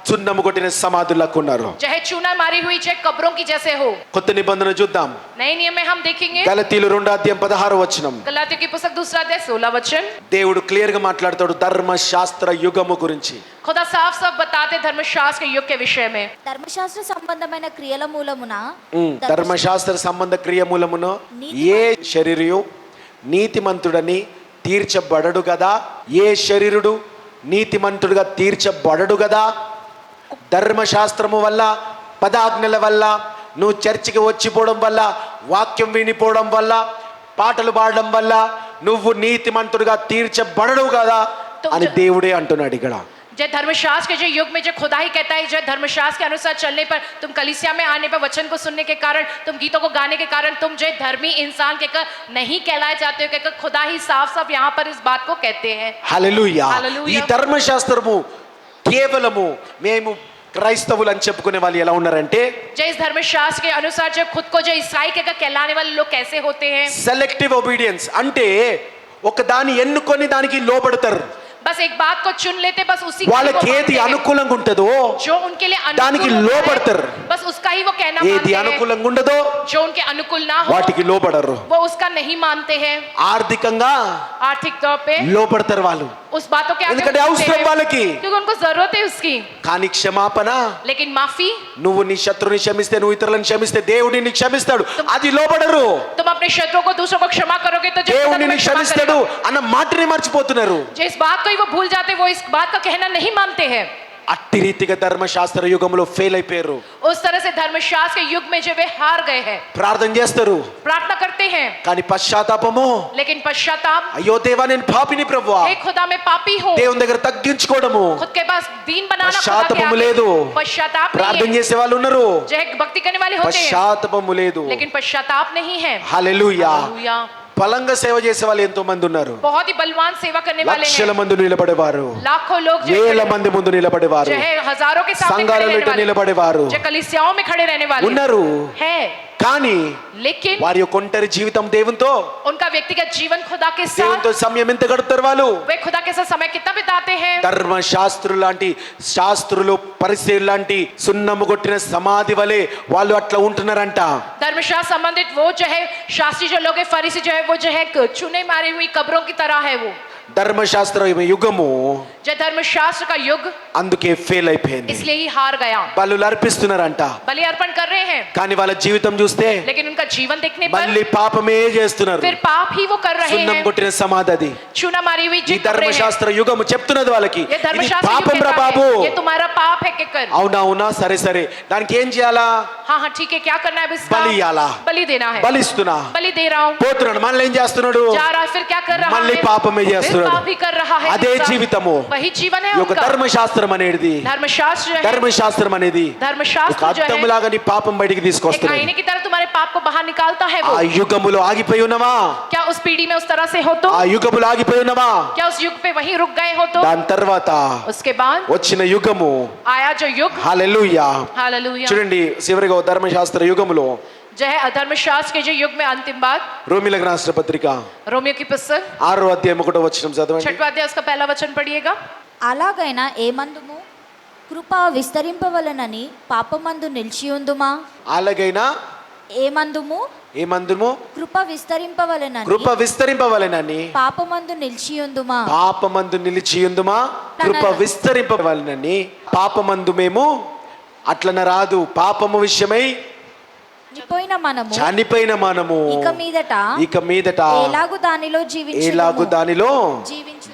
సున్నము కొట్టిన సమాధులకు ఉన్నారు. चाहे चूना मारी हुई चाहे कब्रों की जैसे हो. కొత్త నిబంధన చూద్దాం. नए नियम में हम देखेंगे గలతీయులు 2:16 गलातियों की पुस्तक 2:16 దేవుడు క్లియర్ గా మాట్లాడతాడు ధర్మశాస్త్ర యుగము గురించి. खुदा साफ साफ बताते धर्मशास्त्र के युग के विषय में. ధర్మశాస్త్ర సంబంధమైన క్రియల మూలమున ధర్మశాస్త్ర సంబంధ క్రియ మూలమును ఏ శరీరయు నీతిమంతుడని తీర్చబడడు కదా, ఏ శరీరుడు నీతిమంతుడుగా తీర్చబడడు కదా. ధర్మశాస్త్రము వల్ల, పదాజ్ఞల వల్ల, నువ్వు చర్చికి వచ్చిపోవడం వల్ల, వాక్యం వినిపోవడం వల్ల, పాటలు పాడడం వల్ల నువ్వు నీతిమంతుడుగా తీర్చబడడు కదా అని దేవుడే అంటున్నాడు ఇక్కడ. जय धर्मशास्त्र के जो युग में जो खुदा ही कहता है जय धर्मशास्त्र के अनुसार चलने पर, तुम कलीसिया में आने पर, वचन को सुनने के कारण, तुम गीतों को गाने के कारण तुम जो धर्मी इंसान कहकर नहीं कहलाए जाते हो कहकर खुदा ही साफ साफ यहाँ पर इस बात को कहते हैं. హల్లెలూయా. హల్లెలూయా. ఈ ధర్మశాస్త్రము కేవలము మేము క్రైస్తవులు అని చెప్పుకునే వాళ్ళు ఎలా ఉన్నారంటే जय इस धर्मशास्त्र के अनुसार जो खुद को जो ईसाई कहकर कहलाने वाले लोग कैसे होते हैं. సెలెక్టివ్ ఒబీడియన్స్ అంటే ఒక దాన్ని ఎన్నుకొని దానికి లోబడతారు. बस एक बात को चुन लेते, बस उसी को వాళ్ళకి वो ఏది मानते हैं. అనుకూలంగా ఉంటుందో जो उनके लिए దానికి अनुकूल होता है, లోబడతారు. बस उसका ही वो कहना ఏది मानते हैं. అనుకూలంగా ఉండదో जो उनके अनुकूल ना हो వాటికి లోబడరు. वो उसका नहीं मानते हैं. ఆర్థికంగా आर्थिक तौर पे లోబడతారు వాళ్ళు, उस बातों के आगे ఎందుకంటే झुकते అవసరం हैं, వాళ్ళకి. क्योंकि उनको जरूरत है उसकी. కానీ క్షమాపణ, लेकिन माफी, నువ్వు నీ శత్రుని క్షమిస్తే, నువ్వు ఇతరులను క్షమిస్తే దేవుడు నిన్ను క్షమిస్తాడు, అది లోబడరు. तुम अपने शत्रुओं को दूसरों को क्षमा करोगे तो जो खुदा దేవుడు तुम्हें నిన్ను क्षमा క్షమిస్తాడు करेगा. అన్న మాటని మర్చిపోతున్నారు. जो इस बात को ही वो भूल जाते, वो इस बात का कहना नहीं मानते हैं. అట్టి రీతిగా ధర్మశాస్త్ర యుగంలో ఫెయిల్ అయిపోయారు. उस तरह से धर्मशास्त्र के युग में जो वे हार गए हैं. ప్రార్థన చేస్తారు प्रार्थना करते हैं కానీ పశ్చాత్తాపము, लेकिन पश्चाताप, అయ్యో దేవా నేను పాపిని ప్రభువా, हे खुदा मैं पापी हूँ, దేవుని దగ్గర తగ్గించుకోవడము, खुद के पास दीन बनाना, खुदा के పశ్చాత్తాపము आगे లేదు. पश्चाताप ప్రార్థన नहीं है. చేసే వాళ్ళు ఉన్నారు, जो है भक्ति करने वाले होते हैं పశ్చాత్తాపము లేదు. लेकिन पश्चाताप नहीं है. హల్లెలూయా. हालेलुया. బలంగా సేవ చేసే వాళ్ళు ఎంతో మంది ఉన్నారు. बहुत ही बलवान सेवा करने वाले లక్షల हैं. మంది నిలబడేవారు, लाखों लोग जो వేల మంది ముందు నిలబడేవారు, जो है हजारों के सामने खड़े సంఘాలలో रहने वाले, నిలబడేవారు जो कलीसियाओं में खड़े रहने वाले ఉన్నారు. है. కానీ लेकिन వారి యొక్క ఒంటరి జీవితం దేవునితో, उनका व्यक्तिगत जीवन खुदा के साथ, దేవునితో సమయం ఎంత గడుపుతారు వాళ్ళు? वे खुदा के साथ समय कितना बिताते हैं. ధర్మశాస్త్రులు లాంటి శాస్త్రులు, పరిసయ్యులు లాంటి సున్నము కొట్టిన సమాధి వలె వాళ్ళు అట్లా ఉంటున్నారంట. धर्मशास्त्र संबंधित वो जो है शास्त्री जो लोग है, फरीसी जो है वो जो है चूने मारी हुई कब्रों की तरह है. वो ధర్మశాస్త్ర యుగము जो धर्मशास्त्र का युग అందుకే ఫెయిల్ అయిపోయింది. इसलिए ही हार गया. బలులు అర్పిస్తున్నారంట बलि अर्पण कर रहे हैं కానీ వాళ్ళ జీవితం చూస్తే लेकिन उनका जीवन देखने पर మళ్ళీ పాపమే చేస్తున్నారు. फिर पाप ही वो कर रहे సున్నం हैं. కొట్టిన సమాధి అది. चूना मारी हुई ఈ जिन कब्रें हैं. ధర్మశాస్త్ర యుగము చెప్తున్నది వాళ్ళకి, ये ఇది धर्मशास्त्र युग పాపం రా कहता బాబు. है, ये तुम्हारा पाप है कहकर. అవునా అవునా, సరే సరే, దానికి ఏం చేయాలా? हाँ हाँ ठीक है, क्या करना है अब इसका? बलि याला. बलि देना है. బలిస్తున్నా बलि दे रहा हूँ. పోతున్నాడు, మళ్ళీ ఏం చేస్తున్నాడు? जा रहा है, फिर क्या कर रहा మళ్ళీ है? పాపమే फिर చేస్తున్నాడు. पाप ही कर रहा है. అదే इंसान. జీవితము. वही जीवन है ఈ యొక్క उनका. ధర్మశాస్త్రం అనేది, धर्मशास्त्र जो है, ధర్మశాస్త్రం అనేది ఒక धर्मशास्त्र जो అద్దం है లాగా నీ పాపం బయటికి एक తీసుకొస్తుంది. आईने की तरह तुम्हारे पाप को बाहर निकालता है. वो ఆ యుగములో ఆగిపోయి ఉన్నవా? क्या उस पीढ़ी में उस तरह से हो तो? ఆ యుగములో ఆగిపోయి ఉన్నవా? क्या उस युग पे वहीं रुक गए हो तो? దాని తర్వాత उसके बाद వచ్చిన యుగము, आया जो युग, హల్లెలూయా. हालेलुया, చూడండి చివరిగా ఓ ధర్మశాస్త్ర యుగములో जो है धर्मशास्त्र के जो युग में अंतिम बात, రోమిలకు రాసిన పత్రిక रोमियो की पुस्तक 6వ అధ్యాయం 1వ వచనం చదవండి. 6वां अध्याय उसका पहला वचन पढ़िएगा. అలాగైనా ఏమందుము కృప విస్తరింపవలనని పాపమందు నిలిచియుందుమా? అలాగైనా ఏమందుము ఏమందుము కృప విస్తరింపవలనని కృప విస్తరింపవలెనని పాపమందు నిలిచియుందుమా? పాపమందు నిలిచియుందుమా? కృప విస్తరింపవలెనని పాపమందు మేము అట్లన రాదు. పాపము విషయమై చనిపోయిన మనము ఇక మీదట ఎలాగు దానిలో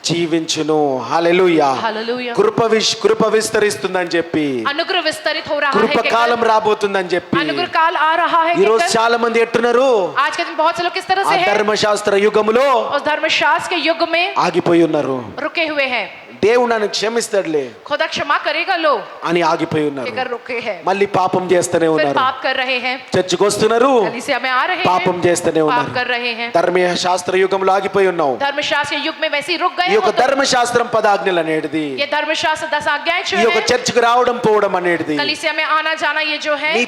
జీవించును. హల్లెలూయా. हालेलुया. కృప విస్తరిస్తుందని చెప్పి, अनुग्रह विस्तरित हो रहा है కృప कहकर, కాలం రాబోతుందని చెప్పి अनुग्रह काल आ रहा है ఈ రోజు कहकर, చాలా మంది ఎట్టున్నారు? आज के दिन बहुत से लोग किस तरह ఆ से हैं? ధర్మశాస్త్ర యుగములో उस धर्मशास्त्र के युग में ఆగిపోయి ఉన్నారు. रुके हुए हैं. దేవుడు నన్ను క్షమిస్తాడులే खुदा क्षमा करेगा लो అని ఆగిపోయి ఉన్నారు. कहकर रुके हैं. మళ్ళీ పాపం చేస్తూనే फिर ఉన్నారు. पाप कर रहे हैं. చర్చికి వస్తున్నారు, कलीसिया में आ रहे పాపం हैं, చేస్తూనే पाप ఉన్నారు. कर रहे हैं. ధర్మశాస్త్ర యుగంలో ఆగిపోయి ఉన్నావు. धर्मशास्त्र के युग में वैसे ही रुक ఈ गए యొక్క हो तो ధర్మశాస్త్రం పదాజ్ఞలు అనేది, ये धर्मशास्त्र 10 आज्ञाएं जो ఈ యొక్క है, చర్చికి రావడం పోవడం అనేది कलीसिया में आना जाना ये जो है, నీ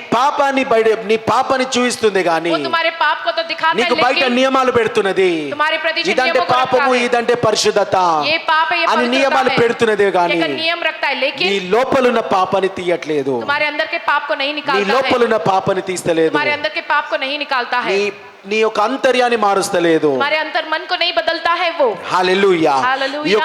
పాపాన్ని చూపిస్తుంది గాని वो तुम्हारे पाप को तो दिखाता है, నీకు బయట लेकिन నియమాలు పెడుతున్నది. तुम्हारे प्रति जो ఇదంటే नियमों को పాపము, रखा है, ఇదంటే పరిశుద్ధత ये पाप है, ये అని पवित्रता నియమాలు నియమాలు పెడుతున్నదే గాని एक नियम रखता है నీ लेकिन లోపలున్న పాపని తీయట్లేదు, तुम्हारे अंदर के पाप को नहीं నీ निकालता है, లోపలున్న పాపని తీస్తలేదు, तुम्हारे अंदर के पाप को नहीं निकालता है, నీ యొక్క అంతర్యాన్ని మారుస్తలేదు. तुम्हारे अंतर मन को नहीं बदलता है वो. హల్లెలూయా. హల్లెలూయా.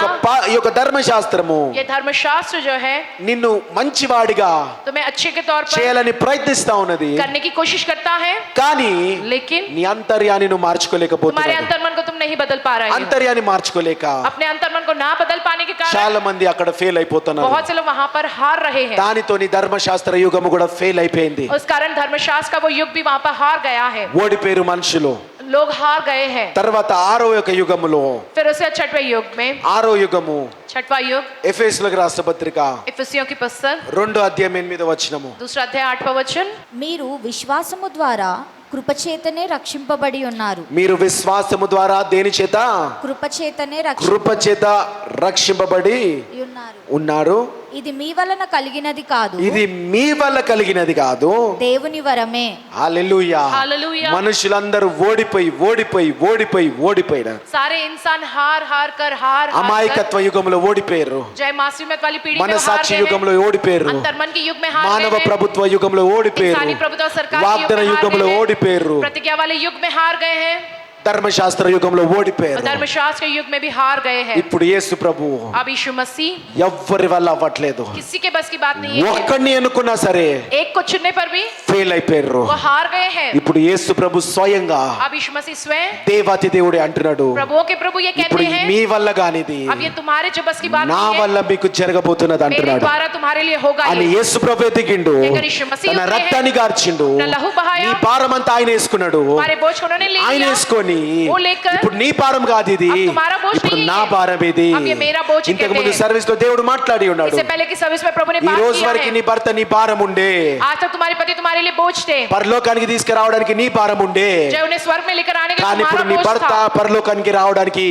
ఈ యొక్క ధర్మశాస్త్రము ये धर्मशास्त्र जो है నిన్ను మంచివాడిగా तुम्हें अच्छे के तौर पर చేయాలని ప్రయత్నిస్తా ఉన్నది, करने की कोशिश करता है కానీ लेकिन నీ అంతర్యాన్ని నువ్వు तुम्हारे మార్చుకోలేకపోతున్నావు. अंतर्मन को तुम नहीं बदल पा रहे हो. అంతర్యాన్ని మార్చుకోలేక अपने अंतर्मन को ना बदल पाने के कारण చాలా మంది అక్కడ ఫెయిల్ అయిపోతున్నారు. बहुत से लोग वहां पर हार रहे हैं. దానితో నీ ధర్మశాస్త్ర యుగము కూడా ఫెయిల్ అయిపోయింది. उस कारण धर्मशास्त्र का वो युग भी वहां पर हार गया है. ఓడిపోయారు మనుషులు. लोग हार गए हैं. తర్వాత ఆరో యొక్క యుగములో, फिर उसके छठवें युग में, ఆరో యుగము छठवां युग ఎఫెసీయులకు రాసిన పత్రిక इफिसियों की पुस्तक 2:8 दूसरा अध्याय 8वां वचन. మీరు విశ్వాసము ద్వారా కృపచేతనే రక్షింపబడి ఉన్నారు. మీరు విశ్వాసము ద్వారా దేని చేత? కృపచేతనే కృప చేత రక్షింపబడి ఉన్నారు. ఇది మీ వలన కలిగినది కాదు, ఇది మీ వల్ల కలిగినది కాదు, దేవుని వరమే. హల్లెలూయా. हालेलुया. మనుషులందరూ ఓడిపోయినారు. सारे इंसान हार कर అమాయకత్వ యుగంలో ఓడిపోయారు, जय मासूमियत वाली पीढ़ी में हार మనసాక్షి गए యుగంలో हैं. ఓడిపోయారు, अंतर्मन के युग में हार మానవ गए हैं. ప్రభుత్వ యుగంలో ఓడిపోయారు, इंसानी प्रभुत्व सरकार के వాగ్దాన युग में हार యుగంలో गए हैं. ఓడిపోయారు, प्रतिज्ञा वाले युग में हार गए हैं. ధర్మశాస్త్ర యుగంలో ఓడిపోయారు. धर्मशास्त्र के युग में भी हार गए हैं. ఇప్పుడు యేసు ప్రభు अब यीशु मसीह ఎవ్వరి వల్ల అవ్వట్లేదు. किसी के बस की बात नहीं है. ఒక్కడిని అనుకున్నా సరే एक को चुनने पर भी ఫెయిల్ అయిపోయారు. वो हार गए हैं. ఇప్పుడు యేసు ప్రభు స్వయంగా अब यीशु मसीह स्वयं దేవాతి దేవుడే అంటున్నాడు, प्रभुओं के प्रभु ये ఇప్పుడు कहते हैं మీ వల్ల కానిది अब ये तुम्हारे जो बस की बात నా नहीं వల్ల है, మీకు జరగబోతున్నది मेरे అంటున్నాడు. द्वारा तुम्हारे लिए होगा అని ये. యేసు ప్రభు ఎదిగిండు, लेकिन यीशु मसीह తన उतरे हैं, రక్తాన్ని గార్చిండు, अपना लहू बहाया, నీ భారం అంతా ఆయన వేసుకున్నాడు, हमारे बोझ को उन्होंने ले ఆయన लिया. వేసుకొని वो लेकर ఇప్పుడు నీ భారం కాదు ఇది, अब तुम्हारा बोझ ఇప్పుడు नहीं నా है, భారం ఇది. अब ये मेरा बोझ ఇంతకు कहते ముందు हैं. సర్వీస్ లో దేవుడు మాట్లాడి ఉన్నాడు, इससे पहले की सर्विस में प्रभु ने ఈ बात రోజు किया వరకు है. నీ భర్త నీ భారం ఉండే, आज तक तुम्हारे पति तुम्हारे लिए बोझ थे, పరలోకానికి తీసుకురావడానికి నీ భారం ఉండే, जय उन्हें स्वर्ग में लेकर आने के लिए కానీ ఇప్పుడు तुम्हारा నీ बोझ భర్త था. పరలోకానికి రావడానికి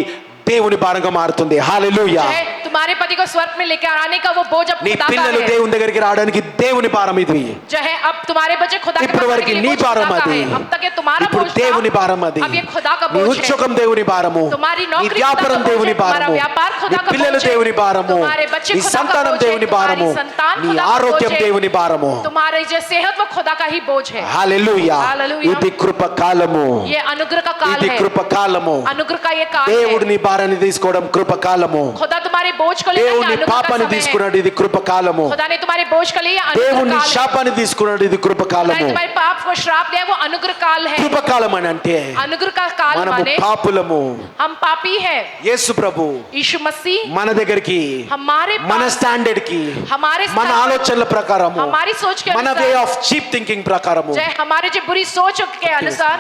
దేవుని భారంగా మారుతుంది. హల్లెలూయా. जय तुम्हारे पति को स्वर्ग में लेकर आने का वो बोझ अब నీ खुदा का పిల్లలు है. దేవుని దగ్గరికి రావడానికి దేవుని భారం ఇది. जो है अब तुम्हारे बच्चे खुदा के ఇప్పుడు पास आने వరకు के लिए నీ बोझ खुदा భారం का అది, है. अब तक ये तुम्हारा ఇప్పుడు बोझ దేవుని था, భారం అది. अब ये खुदा का నీ बोझ है. ఉద్యోగం దేవుని భారము, तुम्हारी నీ नौकरी వ్యాపారం खुदा का దేవుని बोझ है, భారము, तुम्हारा व्यापार నీ खुदा का పిల్లలు बोझ है, దేవుని భారము, तुम्हारे बच्चे నీ खुदा का సంతానం बोझ है, దేవుని భారము, तुम्हारी संतान నీ खुदा का ఆరోగ్యం बोझ है, దేవుని భారము. तुम्हारी जो सेहत वो खुदा का ही बोझ है. హల్లెలూయా. హల్లెలూయా. ఇది కృప కాలము, ये अनुग्रह का काल ఇది है. కృప కాలము. अनुग्रह का ये काल దేవుడు है. నీ భారాన్ని తీసుకోవడం కృప కాలము, खुदा तुम्हारे बोझ को लेकर దేవుడు ये నీ अनुग्रह का పాపాన్ని समय है. తీసుకున్నాడు, ఇది కృప కాలము. खुदा ने तुम्हारे बोझ के लिए దేవుడు अनुग्रह నీ काल है. శాపాన్ని తీసుకున్నాడు, ఇది కృప खुदा ने కాలము. तुम्हारे पाप को श्राप दिया वो अनुग्रह काल है. కృప కాలం అని అంటే अनुग्रह का काल మనము माने పాపులము, हम पापी हैं. యేసు ప్రభు यीशु मसीह మన దగ్గరికి हमारे మన पास స్టాండర్డ్ కి हमारे మన स्तर पर, ఆలోచనల ప్రకారము हमारी सोच के మన వే अनुसार ఆఫ్ చీప్ థింకింగ్ ప్రకారము जय हमारे जो बुरी सोच के अनुसार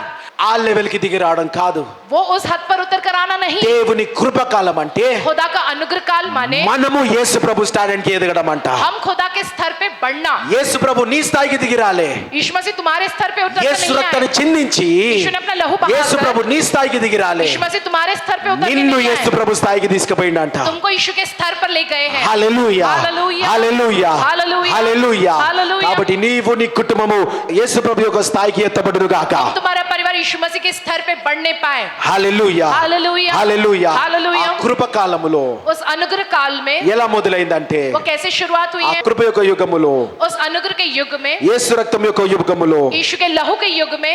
ఆ లెవెల్ కి దిగి రావడం కాదు. वो उस हद पर उतर कर आना नहीं. దేవుని కృపకాలం అంటే खुदा का अनुग्रह काल माने మనము యేసు ప్రభు స్టాండర్డ్ కి ఎదగడం అంట. हम खुदा के स्तर पे बढ़ना. యేసు ప్రభు నీ స్థాయికి దిగి రాలే, यीशु मसीह तुम्हारे स्तर पे उतर कर యేసు नहीं రక్తాన్ని आए. చిందించి यीशु ने अपना लहू యేసు बहाकर ప్రభు నీ స్థాయికి దిగి రాలే, यीशु मसीह तुम्हारे स्तर पे उतर के నిన్ను नहीं యేసు आए. ప్రభు స్థాయికి తీసుకుపోయిండంట. तुमको यीशु के स्तर पर ले गए हैं. హల్లెలూయా, హల్లెలూయా. హల్లెలూయా, హల్లెలూయా. హల్లెలూయా. హల్లెలూయా. కాబట్టి నీవు నీ కుటుంబము యేసు ప్రభు యొక్క స్థాయికి ఎత్తబడును గాక. तुम्हारा परिवार यीशु मसीह के स्तर पे बढ़ने पाए. హల్లెలూయా, హల్లెలూయా. హల్లెలూయా. హల్లెలూయా. ఆ కృపకాలములో उस अनुग्रह काल में ఎలా మొదలైందంటే वो कैसे शुरुआत हुई ఆ है. కృప యొక్క యుగములో, उस अनुग्रह के युग में, యేసు రక్తం యొక్క యుగములో यीशु के लहू के युग में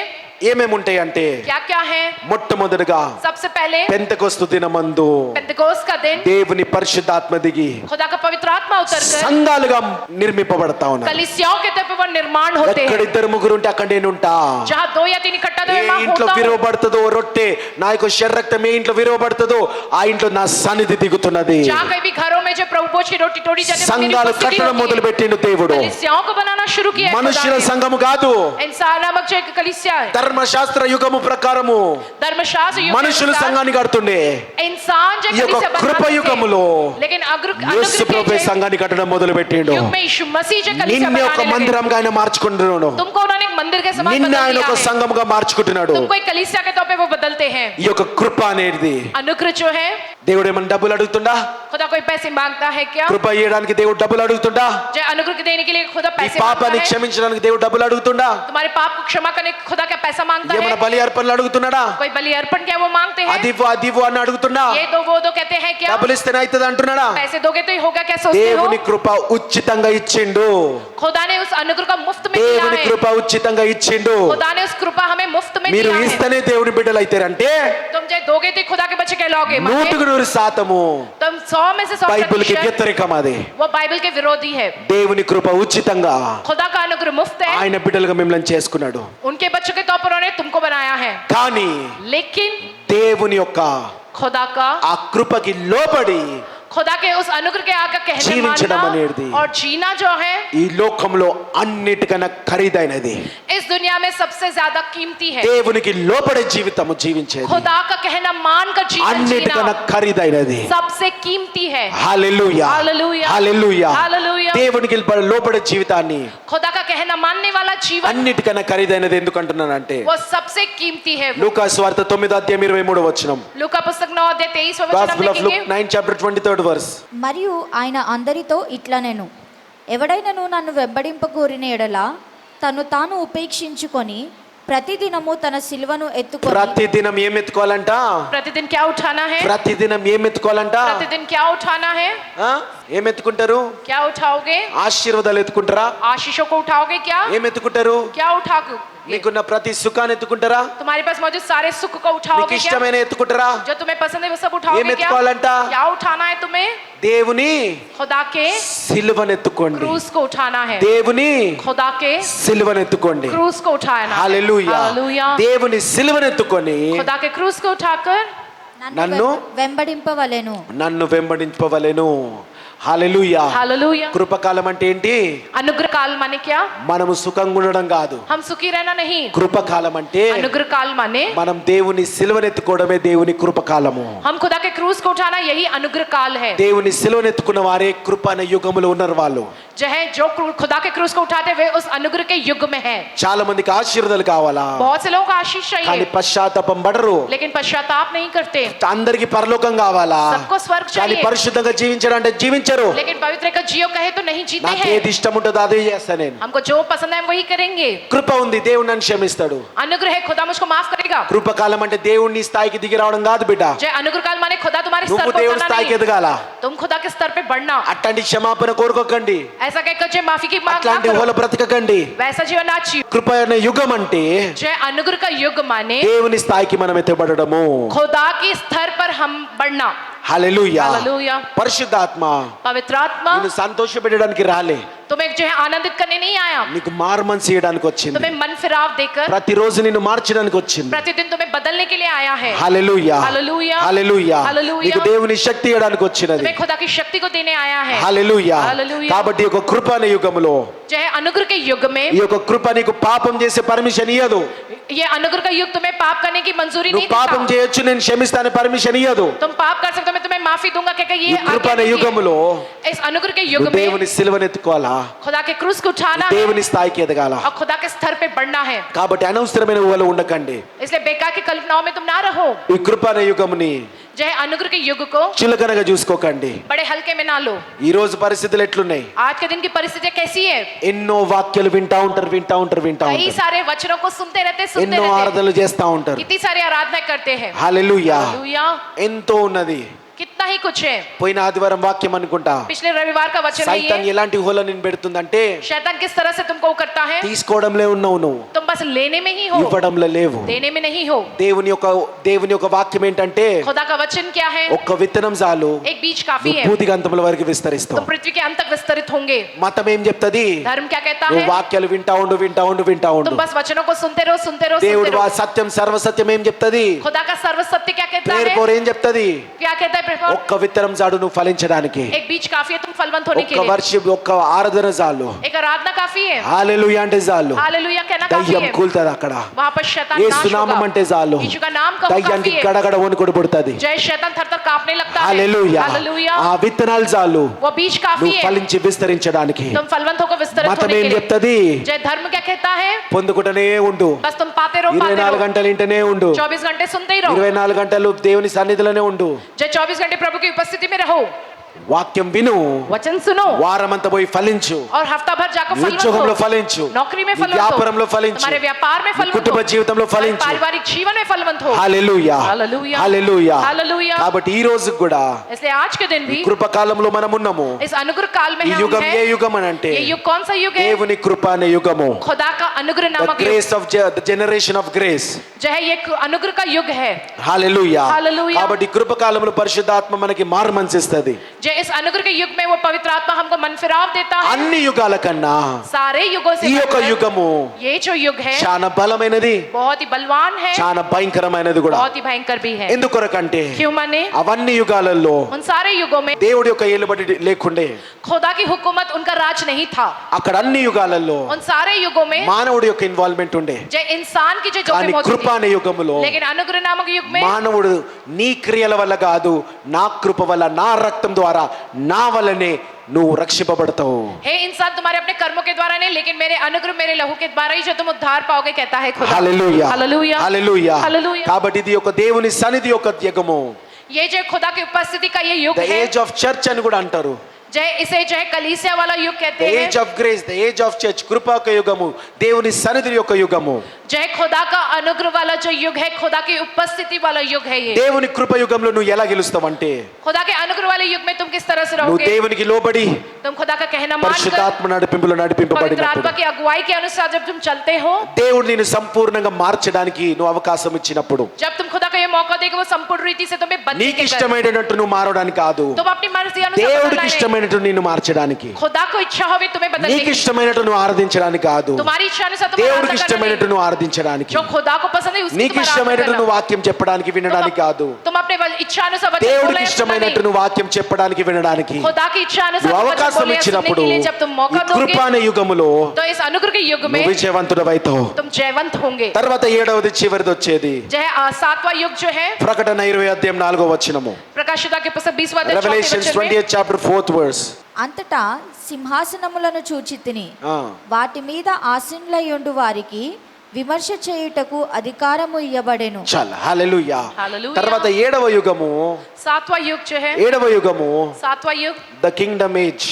ఏమేమి ఉంటాయి అంటే क्या क्या है. మొట్టమొదటిగా सबसे पहले పెంతెకొస్తు దినమందు पेंतकोस्त का दिन దేవుని పరిశుద్ధాత్మ దిగి खुदा का पवित्र आत्मा उतर कर సంఘాలుగా నిర్మింపబడతా ఉన్నారు. कलीसियाओं के तौर पे वो निर्माण होते ఎక్కడ हैं. ఇద్దరు ముగ్గురు ఉంటే అక్కడ నేను ఉంటా. जहाँ 2 या 3 इकट्ठा तो ఏ मैं वहाँ ఇంట్లో होता हूँ. విరవబడుతుందో రొట్టె నా యొక్క శరీరక్తం ఏ ఇంట్లో విరవబడుతుందో ఆ ఇంట్లో నా సన్నిధి దిగుతున్నది. जहाँ कहीं भी घरों में जो प्रभु भोज की रोटी तोड़ी जाती है, वो मेरी సంఘాలు उपस्थिति కట్టడం होती మొదలు है. పెట్టిండు దేవుడు. कलीसियाओं को बनाना शुरू किया है खुदा మనుషుల ने. సంఘము కాదు, इंसान नामक जो एक कलीसिया है. ధర్మశాస్త్ర యుగము ప్రకారము धर्मशास्त्र युग के మనుషులు अनुसार సంఘాన్ని కడుతుండే. इंसान जो ఈ యొక్క कलीसिया बनाते కృపయుగములో थे. लेकिन యేసు ప్రభు अनुग्रह సంఘాన్ని కట్టడం మొదలు పెట్టిండు. युग में यीशु मसीह जो कलीसिया నిన్నే ఒక बनाने लगे. మందిరంగా ఆయన మార్చుకుంటున్నాడు, तुमको उन्होंने एक मंदिर के समान నిన్నే बदल ఆయన दिया ఒక है. సంఘముగా మార్చుకుంటున్నాడు. तुमको एक कलीसिया के तौर पे वो बदलते हैं. ఈ యొక్క కృప అనేది अनुग्रह जो है దేవుడు ఏమన్నా డబ్బులు అడుగుతుండా? खुदा कोई पैसे मांगता है क्या? కృప ఇవ్వడానికి దేవుడు డబ్బులు అడుగుతుండా? जो अनुग्रह देने के लिए खुदा నీ पैसे मांगता పాపాన్ని है? క్షమించడానికి దేవుడు డబ్బులు అడుగుతుండా? तुम्हारे पाप को क्षमा करने खुदा क्या पैसा मांगता है? ఏమన్నా బలి అర్పణలు అడుగుతున్నాడా? कोई बलि अर्पण क्या वो मांगते हैं? అదివ్వు అని అడుగుతున్నా? ये दो वो दो कहते हैं क्या? డబ్బులు ఇస్తేనే అవుతుంది అంటున్నాడా? पैसे दोगे तो ही होगा क्या सोचते हो? దేవుని కృప ఉచితంగా ఇచ్చిండు. खुदा ने उस अनुग्रह को मुफ्त में दिया దేవుని है। కృప ఉచితంగా ఇచ్చిండు. खुदा ने उस कृपा हमें मुफ्त में మీరు दिया है। ఇస్తేనే దేవుని బిడ్డలు అవుతారంటే तुम जो दोगे तो खुदा के बच्चे कहलाओगे। माने 100% तुम 100 में से 100% బైబిల్ కి వ్యతిరేకం అది. वो बाइबल के विरोधी है। దేవుని కృప ఉచితంగా खुदा का अनुग्रह मुफ्त है। ఆయన బిడ్డలుగా మిమ్మల్ని చేసుకున్నాడు. उनके बच्चों के तौर पर उन्होंने तुमको बनाया है। కానీ लेकिन దేవుని యొక్క खुदा का ఆ కృపకి లోబడి खुदा के उस अनुग्रह के आगे कहने జీవించడం అనేది मानना और जीना जो है ఈ లోకంలో అన్నిటికన్నా ఖరీదైనది. इस दुनिया में सबसे ज्यादा कीमती है। దేవునికి లోబడే జీవితము జీవించేది खुदा का कहना मान कर जीवन అన్నిటికన్నా जीना ఖరీదైనది. सबसे कीमती है। హల్లెలూయా హల్లెలూయా. హల్లెలూయా. హల్లెలూయా. దేవునికి లోబడే జీవితాన్ని खुदा का कहना मानने वाला जीवन అన్నిటికన్నా ఖరీదైనది ఎందుకు అంటున్నానంటే वो सबसे कीमती है। లూకా సువార్త 9:23 लूका पुस्तक 9:23 वचन हम Gospel of Luke देखेंगे। 9 chapter 23rd verse. మరియు ఆయన అందరితో ఇట్లనెను, ఎవడైనను నన్ను వెంబడింపగోరిన ఎడల తను తాను ఉపేక్షించుకొని ప్రతిదినము తన సిలువను ఎత్తుకొని ప్రతిదినం ఏం ఎత్తుకోవాలంట? प्रतिदिन क्या उठाना है? ప్రతిదినం ఏం ఎత్తుకోవాలంట? प्रतिदिन क्या उठाना है? ఆ? ఏం ఎత్తుకుంటారు? क्या उठाओगे? ఆశీర్వాదాలు ఎత్తుకుంటారా? आशीषों को उठाओगे क्या? ఏం ఎత్తుకుంటారు? क्या उठाओगे? మీకున్న ప్రతి సుఖాన్ని ఎత్తుకుంటారా? तुम्हारे पास मौजूद सारे सुख को మీకు उठाओगे क्या? ఇష్టమైన ఎత్తుకుంటారా? जो तुम्हें पसंद है वो सब ఏం उठाओगे क्या? ఎత్తుకోవాలంట? क्या उठाना है तुम्हें? దేవుని खुदा के సిలువను ఎత్తుకోండి. क्रूस को उठाना है। దేవుని खुदा के సిలువను ఎత్తుకోండి. क्रूस को उठाना है। హల్లెలూయా. हालेलुया। దేవుని సిలువను ఎత్తుకొని खुदा के क्रूस को उठाकर నన్ను వెంబడింపవలెను. నన్ను వెంబడింపవలెను. హల్లెలూయా. हालेलुया। కృపకాలం అంటే ఏంటి? अनुग्रह काल माने क्या? మనము సుఖంగా ఉండడం కాదు. हम सुखी रहना नहीं। కృపకాలం అంటే अनुग्रह काल माने మనం దేవుని సిలువను ఎత్తుకోవడమే దేవుని కృపకాలము. हम खुदा के क्रूस को उठाना, यही अनुग्रह काल है। దేవుని సిలువను ఎత్తుకున్న వారే కృప అనే యుగములో ఉన్నారు వాళ్ళు. जो है जो खुदा के क्रूस को उठाते वे उस अनुग्रह के युग में है। చాలా మందికి ఆశీర్వాదాలు కావాలా, बहुत से लोगों को आशीष కానీ चाहिए పశ్చాత్తాపం పడరు. लेकिन पश्चाताप नहीं करते। అందరికి పరలోకం కావాలా, सबको स्वर्ग కానీ चाहिए పరిశుద్ధంగా జీవించాలంటే జీవించరు. लेकिन पवित्र का जियो कहे तो नहीं जीते నాకు हैं। ఏది ఇష్టం ఉంటుందో అదే చేస్తా నేను. हमको जो पसंद है हम वही करेंगे। కృప ఉంది, దేవుడు నన్ను క్షమిస్తాడు. अनुग्रह है, खुदा मुझको माफ करेगा। కృపకాలం అంటే దేవుడిని స్థాయికి దిగి రావడం కాదు బిడ్డ. जय अनुग्रह काल माने खुदा तुम्हारे स्तर నువ్వు पर దేవుడి उतरना స్థాయికి नहीं, ఎదగాల. तुम खुदा के स्तर पे बढ़ना। అట్లాంటి క్షమాపణ కోరుకోకండి, ऐसा कहकर जय माफी की मांग ना అట్లాంటి करो, హోల బ్రతకకండి. वैसा जीवन ना जियो। కృప అనే యుగం అంటే जय अनुग्रह का युग माने దేవుని స్థాయికి మనం ఎత్తబడము. खुदा के स्तर पर हम बढ़ना। హల్లెలూయా. हालेलुया। పరిశుద్ధాత్మ पवित्र आत्मा నిన్ను సంతోషపెట్టడానికి రాలే, तुम्हें जो है आनंदित करने नहीं आया, నీకు మార్మన్స్ చేయడానికి వచ్చింది. तुम्हें मन फिराव देकर ప్రతిరోజు నిన్ను మార్చడానికి వచ్చింది. प्रतिदिन तुम्हें बदलने के लिए आया है। హల్లెలూయా. हालेलुया। హల్లెలూయా. हालेलुया। నీకు దేవుని శక్తి ఇవ్వడానికి వచ్చినది. तुम्हें खुदा की शक्ति को देने आया है। హల్లెలూయా. हालेलुया। కాబట్టి ఒక కృప అనే యుగములో जो है अनुग्रह के युग में ఈ యొక్క కృప నీకు పాపం చేసే పర్మిషన్ ఇయ్యదు. ये अनुग्रह का युग तुम्हें पाप करने की मंजूरी నువ్వు नहीं పాపం देता। చేయొచ్చు, నేను క్షమిస్తాను పర్మిషన్ ఇయ్యదు. तुम पाप कर सकते हो, मैं तुम्हें माफी दूंगा कहकर ఈ ये కృప आज्ञा అనే नहीं है। యుగములో इस अनुग्रह के युग నువ్వు में దేవుని సిలువను ఎత్తుకోవాలా, खुदा के क्रूस को उठाना है దేవుని స్థాయికి ఎదగాల. और खुदा के स्तर पे बढ़ना है। కాబట్టి అనవసరమైన ఊహలో ఉండకండి. इसलिए बेकार की कल्पनाओं में तुम ना रहो। ఈ కృప అనే యుగముని जो है अनुग्रह के युग को చులకనగా చూసుకోకండి. बड़े हल्के में ना लो। ఈ రోజు పరిస్థితులు ఎట్లున్నాయి? आज के दिन की परिस्थितियां कैसी है? ఎన్నో వాక్యాలు వింటా ఉంటారు. कई सारे वचनों को सुनते रहते ఎన్నో ఆరాధనలు చేస్తా ఉంటారు. कितनी सारी आराधना करते हैं। హల్లెలూయా. हालेलुया। ఎంతో ఉన్నది. कितना ही कुछ है। పోయిన ఆదివారం వాక్యం అనుకుంటా, पिछले रविवार का वचन है సైతాన్ ये। ఎలాంటి ఊహలో నేను పెడుతుందంటే शैतान किस तरह से तुमको करता है? తీసుకోవడంలో ఉన్నావు నువ్వు, तुम बस लेने में ही हो, ఇవ్వడంలో లేవు. देने में नहीं हो। దేవుని యొక్క వాక్యం ఏంటంటే खुदा का वचन क्या है? ఒక్క విత్తనం చాలు, एक बीज काफी నువ్వు है, భూదిగంతముల వరకు విస్తరిస్తావు. तुम पृथ्वी के अंत तक विस्तरित होंगे। మతం ఏం చెప్తది? धर्म क्या कहता నువ్వు है? వాక్యాలు వింటా ఉండు. तुम बस वचनों को सुनते रहो, सुनते रहो, దేవుడు सुनते रहो। సత్యం సర్వసత్యం ఏం చెప్తది? खुदा का सर्वसत्य क्या कहता ప్రేయర్ है? కోర్ ఏం చెప్తది? क्या कहता है? ఒక్క విత్తనం చాలు నువ్వు ఫలించడానికి, एक बीज काफी है तुम फलवंत होने के ఒక్క लिए, వర్షం ఒక్క ఆరాధన చాలు, एक आराधना काफी है, హల్లెలూయా అంటే చాలు, हालेलुया कहना काफी దయ్యం है, కూలుతుంది అక్కడ. वहां पर शैतान యేసు नाश నామం होगा, అంటే చాలు, यीशु का नाम का काफी దయ్యానికి है, గడగడ వణుకుడు పుడుతుంది. जय शैतान थर-थर कांपने लगता है, హల్లెలూయా. हालेलुया, ఆ విత్తనాలు చాలు वो बीज काफी నువ్వు है ఫలించి విస్తరించడానికి. तुम फलवंत होकर विस्तरित మతం होने ఏం के लिए। చెప్తుంది? जय धर्म क्या कहता है? పొందుకుంటూనే ఉండు, बस तुम पाते रहो 24 గంటలు ఇంటనే ఉండు, 24 घंटे सुनते ही रहो, 24 గంటలు దేవుని సన్నిధిలోనే ఉండు, जय 24 घंटे प्रभु की उपस्थिति में रहो, వాక్యం విను, वचन सुनो వారమంతా పోయి ఫలించు, और हफ्ता भर जाकर फलवंत ఉద్యోగంలో हो, ఫలించు, नौकरी में నీ फलवंत వ్యాపారంలో हो, ఫలించు, तुम्हारे व्यापार में నీ फलवंत కుటుంబ हो, జీవితంలో तुम्हारे ఫలించు. पारिवारिक जीवन में फलवंत हो, హల్లెలూయా, హల్లెలూయా, హల్లెలూయా. హల్లెలూయా. కాబట్టి ఈ రోజు కూడా इसलिए आज के दिन भी కృప కాలంలో మనం ఉన్నాము. इस अनुग्रह काल में ఈ हम యుగం ఏ हैं। యుగం అని అంటే ये युग कौन सा युग है? దేవుని కృప అనే యుగము, खुदा का अनुग्रह ద नामक युग, grace of the generation of grace. जो है ये अनुग्रह का युग है। హల్లెలూయా. హల్లెలూయా. కాబట్టి కృప కాలంలో పరిశుద్ధాత్మ మనకి మారు మనసిస్తది. जो इस अनुग्रह के युग में वो पवित्र आत्मा हमको मन फिराव देता है। అన్ని యుగాల కన్నా सारे युगों से ఈ యొక్క बढ़कर యుగము ये जो युग है చాలా బలమైనది, बहुत ही बलवान है, చాలా భయంకరమైనది కూడా. बहुत ही भयंकर भी है। ఎందుకొరకంటే क्यों माने? అవన్నీ యుగాలలో उन सारे युगों में దేవుడి యొక్క ఏలుబడి లేకుండే. खुदा की हुकूमत उनका राज नहीं था। అక్కడ అన్ని యుగాలలో उन सारे युगों में మానవుడి యొక్క ఇన్వాల్వ్మెంట్ ఉండే. जो इंसान की जो కానీ जोखिम కృప होती అనే యుగములో थी, लेकिन अनुग्रह नामक युग में మానవుడు నీ క్రియల వల్ల కాదు, నా కృప వల్ల, నా రక్తం ద్వారా, నా వల్లనే నువ్వు రక్షింపబడతావు. हे इंसान तुम्हारे अपने कर्मों के द्वारा नहीं, लेकिन मेरे अनुग्रह मेरे लहू के द्वारा ही जो तुम उद्धार पाओगे, कहता है खुदा। హల్లెలూయా, हालेलुया, హల్లెలూయా. हालेलुया। కాబట్టి ఇది ఒక దేవుని సన్నిధి యొక్క యుగము. ये जो खुदा की उपस्थिति का ये युग ద है, ఏజ్ ఆఫ్ చర్చ్ అని కూడా అంటారు. जय इसे जो है कलीसिया वाला युग ద कहते हैं। Age of grace, the age of church, కృప యొక్క యుగము, దేవుని సన్నిధి యొక్క యుగము. जो है खुदा का अनुग्रह वाला जो युग है, खुदा की उपस्थिति वाला युग है ये। దేవుని కృప యుగంలో నువ్వు ఎలా గెలుస్తావంటే खुदा के अनुग्रह वाले युग में तुम किस तरह से నువ్వు रहोगे? దేవునికి లోబడి तुम खुदा का कहना मानकर పరిశుద్ధాత్మ నడిపింపులో पवित्र నడిపింపబడినప్పుడు आत्मा की अगुवाई के अनुसार जब तुम चलते हो, దేవుడు నిన్ను సంపూర్ణంగా మార్చడానికి నువ్వు అవకాశం ఇచ్చినప్పుడు, जब तुम खुदा को ये मौका देगा वो संपूर्ण रीति से तुम्हें बदलने నీకు के कर, ఇష్టమైనట్టు నువ్వు మారడానికి కాదు, तुम अपनी मर्जी अनुसार దేవుడికి बदलना नहीं। ఇష్టమైనట్టు నిన్ను మార్చడానికి, खुदा को इच्छा होवे तुम्हें बदलने నీకు की, ఇష్టమైనట్టు నువ్వు ఆరాధించడానికి కాదు, तुम्हारी इच्छा अनुसार तुम దేవుడికి आराधना करना ఇష్టమైనట్టు नहीं। నువ్వు ఆరాధించడానికి, जो खुदा को पसंद है उसकी నీకు तुम आराधना ఇష్టమైనట్టు करना। నువ్వు వాక్యం చెప్పడానికి వినడానికి కాదు, तुम अपने इच्छा अनुसार वचन बोले దేవుడికి या सुनना ఇష్టమైనట్టు नहीं। నువ్వు వాక్యం చెప్పడానికి వినడానికి खुदा की इच्छा अनुसार నువ్వు तुम वचन అవకాశం बोले या सुनने ఇచ్చినప్పుడు के लिए जब तुम ఈ मौका కృప दोगे, అనే యుగములో तो इस अनुग्रह के युग में నువ్వు విజయవంతుడవైతావు. तुम जयवंत होंगे। తర్వాత 7వది చివరిది వచ్చేది जो है 7वां युग जो है, ప్రకటన 20:4 प्रकाशिता के पुस्तक 20वां अध्याय 4वें రెవల్యూషన్స్ वचन में, 20th chapter 4th verse. అంతటా సింహాసనములను చూచితిని, ఆ, వాటి మీద ఆసీనులయుండు వారికి విమర్శ చేయుటకు అధికారము ఇయ్యబడెను. చాలు, హల్లెలూయా. హల్లెలూయా. తర్వాత 7వ యుగము, 7वां युग जो है, 7వ యుగము 7वां युग ద కింగ్డమ్ ఏజ్,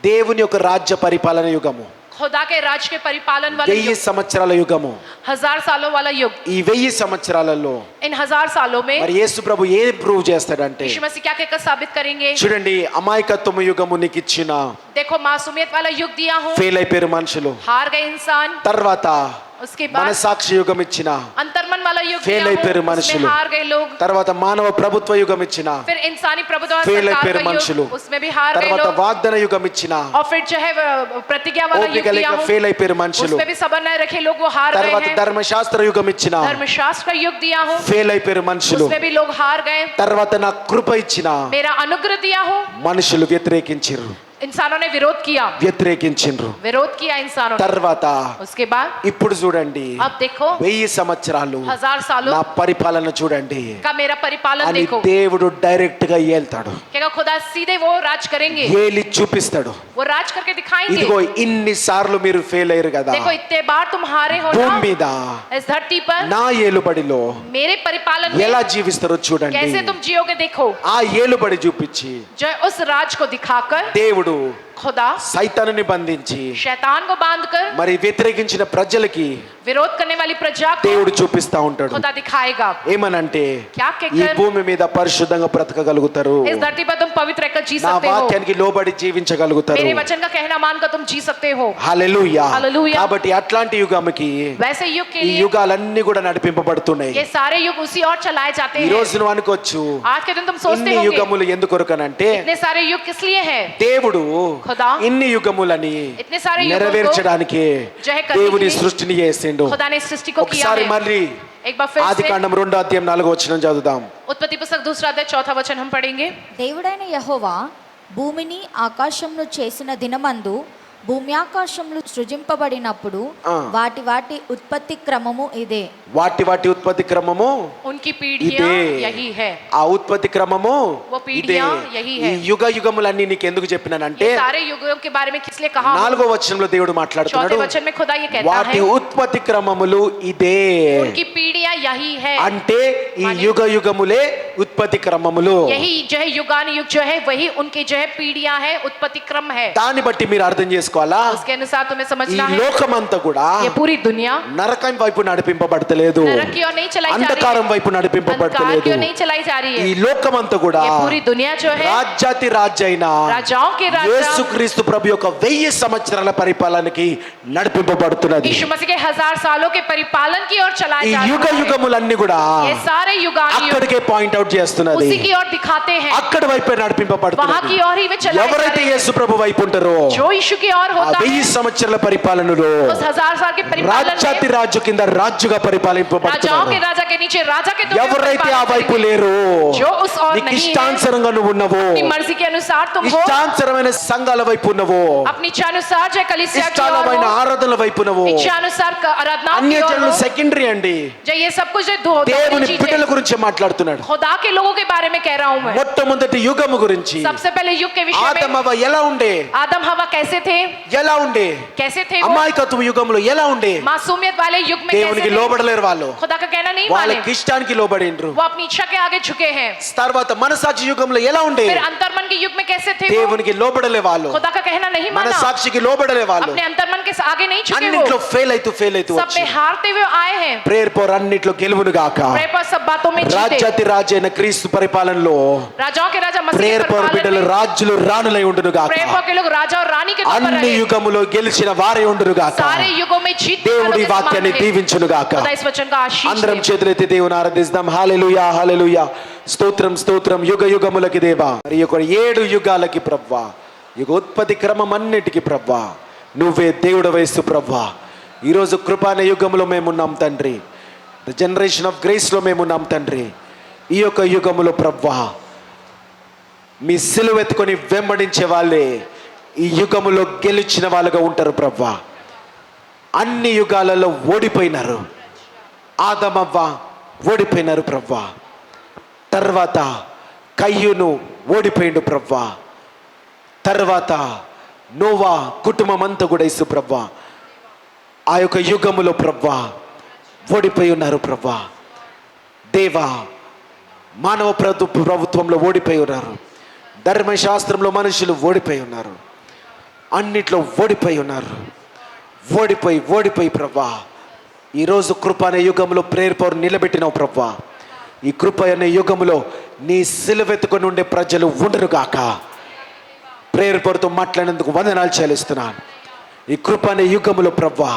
దేవుని యొక్క రాజ్య పరిపాలన యుగము, खुदा के राज के परिपालन वाला 1000 युग, సంవత్సరాల యుగము. 1000 सालों वाला युग। ఈ 1000 సంవత్సరాలలో इन 1000 सालों में మరి యేసు ప్రభు ఏం ప్రూవ్ చేస్తాడంటే, यीशु मसीह क्या कहकर साबित करेंगे? చూడండి, అమాయకత్వము యుగము నీకు ఇచ్చిన, देखो मासूमियत वाला युग दिया हूँ, ఫెయిల్ అయిపోయారు మనుషులు. हार गए इंसान। తర్వాత उसके बाद మనసాక్షి యుగం ఇచ్చిన, अंतर्मन वाला युग फेल दिया అయిపోయారు हूँ, మనుషులు. उसमें हार गए लोग। తర్వాత మానవ ప్రభుత్వ యుగం ఇచ్చిన, फिर इंसानी प्रभुत्व फेल सरकार అయిపోయారు का మనుషులు. युग, उसमें भी हार गए తర్వాత लोग। వాగ్దాన యుగం ఇచ్చిన, और फिर जो है प्रतिज्ञा वाला युग ఓపిక दिया లేక हूँ, ఫెయిల్ అయిపోయారు మనుషులు. उसमें भी सबर न रखे लोग, वो हार गए తర్వాత हैं। ధర్మశాస్త్ర యుగం ఇచ్చిన, धर्मशास्त्र का युग दिया हूँ, ఫెయిల్ అయిపోయారు మనుషులు. उसमें भी लोग हार गए। తర్వాత నా కృప ఇచ్చిన, मेरा अनुग्रह दिया हूँ, మనుషులు వ్యతిరేకించిర్రు, इंसानों ने विरोध किया, विरोध किया इंसानों ने। తర్వాత उसके बाद ఇప్పుడు చూడండి, अब देखो 1000 సంవత్సరాలు 1000 सालों నా పరిపాలన చూడండి का मेरा परिपालन అని देखो। దేవుడు డైరెక్ట్ గా ఏల్తాడు, क्या खुदा सीधे वो राज करेंगे, ఏలి చూపిస్తాడు. वो राज करके दिखाएंगे। ఇదిగో ఇన్ని సార్లు మీరు ఫెయిల్ అయ్యారు కదా, देखो इतने बार तुम हारे हो భూమి ना మీద इस धरती पर, నా ఏలుబడిలో मेरे परिपालन ఎలా में జీవిస్తారో చూడండి. कैसे तुम जियोगे देखो। ఆ ఏలుబడి చూపించి जो उस राज को दिखाकर దేవుడు खुदा సైతానుని బంధించి शैतान को बांधकर మరి వ్యతిరేకించిన ప్రజలకి विरोध करने वाली प्रजा को దేవుడు చూపిస్తా ఉంటాడు. खुदा दिखाएगा। ఏమనంటే क्या ఈ कहकर భూమి మీద పరిశుద్ధంగా బ్రతకగలుగుతారు, इस धरती पर तुम पवित्र रहकर जी నా सकते हो, వాక్యానికి లోబడి జీవించగలుగుతారు. मेरे वचन का कहना मानकर तुम जी सकते हो। హల్లెలూయా. హల్లెలూయా. కాబట్టి అట్లాంటి యుగంకి वैसे युग के ఈ लिए యుగాలన్నీ కూడా నడిపింపబడుతున్నాయి. ये सारे युग उसी और चलाए जाते ఈ हैं। రోజు నువ్వు అనుకోవచ్చు, आज के दिन तुम सोचते ఇన్ని होंगे యుగములు ఎందుకొరకనంటే इतने सारे युग किस लिए है। దేవుడు खुदा ఇన్ని యుగములని इतने सारे युगों को నెరవేర్చడానికి जो है करने దేవుని के लिए సృష్టిని చేసిండు. खुदा ने सृष्टि को किया ఒకసారి है। మళ్ళీ एक बार फिर से ఆదికాండం 2వ అధ్యాయం 4వ వచనం చదువుదాం. उत्पत्ति पुस्तक 2 अध्याय 4 वचन हम पढ़ेंगे। దేవుడైన యెహోవా భూమిని ఆకాశమును చేసిన దినమందు భూమి ఆకాశములు సృజింపబడినప్పుడు వాటి వాటి ఉత్పత్తి క్రమము ఇదే. వాటి వాటి ఉత్పత్తి క్రమము उनकी पीढ़ियां यही है, ఆ ఉత్పత్తి క్రమము वो ఇదే. पीढ़ियां यही ఈ है। యుగ యుగములన్నీ నీకు ఎందుకు చెప్పినానంటే ये सारे युगों के बारे में किस लिए कहा? 4వ వచనంలో దేవుడు మాట్లాడుతున్నాడు, 4 वचन में खुदा ये कहता వాటి है ఉత్పత్తి క్రమములు ఇదే. उनकी पीढ़ियां यही है, అంటే ఈ యుగ యుగములే ఉత్పత్తి క్రమములు. यही जो है युगानुयुग जो है वही उनकी जो है पीढ़ियां है, उत्पत्ति क्रम है। దాన్ని బట్టి మీరు అర్థం చేసుకోవాలా, उसके अनुसार तुम्हें ఈ समझना है లోకమంతా కూడా ये पूरी दुनिया నరకం వైపు నడిపింపబడతలేదు, नरक की ओर नहीं चलाई जा रही అంధకారం है, వైపు अंधकार నడిపింపబడతలేదు. की ओर नहीं चलाई जा रही ఈ है। లోకమంతా కూడా ये पूरी दुनिया जो है రాజ్యాతి రాజైన राजाओं के राजा యేసుక్రీస్తు ప్రభు యొక్క 1000 సంవత్సరాల పరిపాలనకి నడిపింపబడుతున్నది. यीशु मसीह के 1000 सालों के परिपालन की ओर चलाए ఈ जा యుగ रहे हैं। యుగములన్నీ కూడా ये सारे युगानुयुग అక్కడికే పాయింట్ అవుట్ చేస్తున్నది, उसी की ओर दिखाते हैं, అక్కడ వైపే वहां నడిపింపబడుతున్నది. की ओर ही वे चलाए जा ఎవరైతే रहे हैं। యేసు ప్రభు వైపు ఉంటారో जो यीशु की ओर ఆ होता है 1000 సంవత్సరాల పరిపాలనలో उस 1000 साल के परिपालन రాజ్యాతి में రాజు కింద రాజుగా राजाओं పరిపాలింపబడుతున్నారు. के राजा के नीचे राजा के तुम ఎవరైతే ఆ వైపు లేరు, जो उस और నీకు नहीं है, ఇష్టానుసారంగా నువ్వు ఉన్నావో, अपनी मर्जी के अनुसार तुम हो, ఇష్టానుసారమైన సంఘాల వైపు ఉన్నావో, अपनी इच्छानुसार जो कलीसिया की ओर ఇష్టాలమైన हो, ఆరాధనల వైపు ఉన్నావో, इच्छानुसार आराधना की అన్య ओर జనులు हो, సెకండరీ అండి. जो ये सब कुछ जो దేవుని दोहरी బిడ్డల चीजें గురించి మాట్లాడుతున్నాడు. खुदा के लोगों के बारे में कह रहा हूं मैं। మొట్టమొదటి యుగము గురించి, सबसे पहले युग के विषय ఆదమ में హవ్వ ఎలా ఉండే, आदम हवा कैसे थे, ఎలా ఉండే, कैसे थे वो, అమాయకత్వ యుగంలో ఎలా ఉండే, मासूमियत वाले युग में कैसे దేవునికి थे, లోబడలేరు వాళ్ళు, खुदा का कहना नहीं माने, వాళ్ళకి ఇష్టానికి లోబడిండ్రు. वो अपनी इच्छा के आगे झुके हैं। తర్వాత మనసాక్షి యుగంలో ఎలా ఉండే, फिर अंतर्मन के युग में कैसे थे वो, దేవునికి లోబడలే వాళ్ళు, खुदा का कहना नहीं माना, మనసాక్షికి లోబడలే వాళ్ళు, अपने अंतर्मन के आगे नहीं झुके అన్నిట్లో वो, ఫెయిల్ అవుతూ सब में हारते हुए आए हैं। ప్రేయర్ పవర్ అన్నిట్లో గెలువును గాక. प्रेयर पर सब बातों में जीते, రాజ్యాతి రాజైన క్రీస్తు పరిపాలనలో राजाओं के राजा मसीह ప్రేయర్ के పవర్ परिपालन బిడ్డలు में రాజులు రాణులై ఉండును గాక. प्रेयर पर के लोग राजा और रानी के तौर पर అన్ని रहे, యుగములో గెలిచిన వారే ఉండును గాక. सारे युगों में जीत దేవుడి వాక్యాన్ని దీవించును గాక. खुदा इस वचन का आशीष అందరం दे। చేతులెత్తి దేవుని ఆరాధిద్దాం. హల్లెలూయా హల్లెలూయా, స్తోత్రం స్తోత్రం. యుగ యుగములకి దేవా, మరి యొక్క 7 యుగాలకి ప్రవ్వా, యుగ ఉత్పత్తి క్రమం అన్నిటికీ ప్రవ్వా నువ్వే దేవుడు వయస్సు ప్రవ్వా. ఈరోజు కృప అనే యుగంలో మేమున్నాం తండ్రి, ద జనరేషన్ ఆఫ్ గ్రేస్ లో మేమున్నాం తండ్రి. ఈ యొక్క యుగములో ప్రవ్వా మీ సిలువెత్తుకొని వెంబడించే వాళ్ళే ఈ యుగములో గెలిచిన వాళ్ళుగా ఉంటారు ప్రవ్వా. అన్ని యుగాలలో ఓడిపోయినారు, ఆదమవ్వ ఓడిపోయినారు ప్రవ్వా. తర్వాత కయ్యూను ఓడిపోయిండు ప్రవ్వా. తర్వాత నోవా కుటుంబం అంతా కూడా ఇసు ప్రవ్వా ఆ యొక్క యుగములో ప్రవ్వా ఓడిపోయి ఉన్నారు ప్రవ్వా. దేవా, మానవ ప్రభుత్వంలో ఓడిపోయి ఉన్నారు, ధర్మశాస్త్రంలో మనుషులు ఓడిపోయి ఉన్నారు, అన్నిట్లో ఓడిపోయి ఉన్నారు. ఓడిపోయి ప్రవ్వా ఈరోజు కృప అనే యుగంలో ప్రేయర్ పవర్ నిలబెట్టినావు ప్రవ్వా. ఈ కృప అనే యుగంలో నీ సిలువెత్తుకొని ఉండే ప్రజలు ఉండరు గాక. ప్రేయర్ పవర్తో మాట్లాడినందుకు వందనాలు చెల్లిస్తున్నాను. ఈ కృప అనే యుగంలో ప్రవ్వా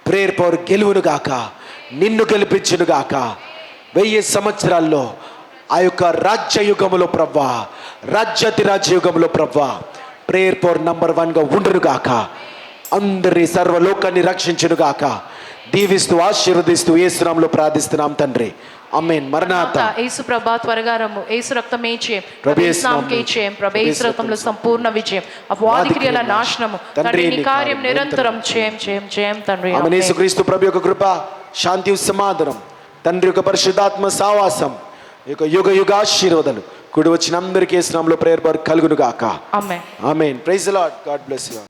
ప్రేయర్ పవర్ గెలువును గాక, నిన్ను గెలిపించును గాక. 1000 సంవత్సరాల్లో ఆ యొక్క రాజ్య యుగములో ప్రవ్వా, రాజ్యాతి రాజ్య యుగంలో ప్రవ్వా ప్రేయర్ పవర్ నంబర్ 1గా ఉండును గాక. అందరి సర్వలోకాన్ని రక్షించును గాక. దీవిస్తూ ఆశీర్వదిస్తూ యేసు నామములో ప్రార్థిస్తున్నాం తండ్రి, ఆమేన్. మరణాత. యేసు ప్రభా త్వరగా రమ్ము, యేసు రక్తమే జయం, ప్రభు యేసు నామకే జయం, ప్రభు యేసు రక్తంలో సంపూర్ణ విజయం, అపవాది క్రియల నాశనము, తండ్రి నీ కార్యం నిరంతరం జయం జయం జయం తండ్రి. ఆమేన్. యేసుక్రీస్తు ప్రభు యొక్క కృప, శాంతి, సమాధానం, తండ్రి యొక్క పరిశుద్ధాత్మ సావాసం, ఈ యొక్క యుగ యుగ ఆశీర్వాదాలు కూడి వచ్చిన అందరికీ యేసు నామములో ప్రేయర్ పవర్ కలుగును గాక. Amen. Amen. Praise the Lord. God bless you.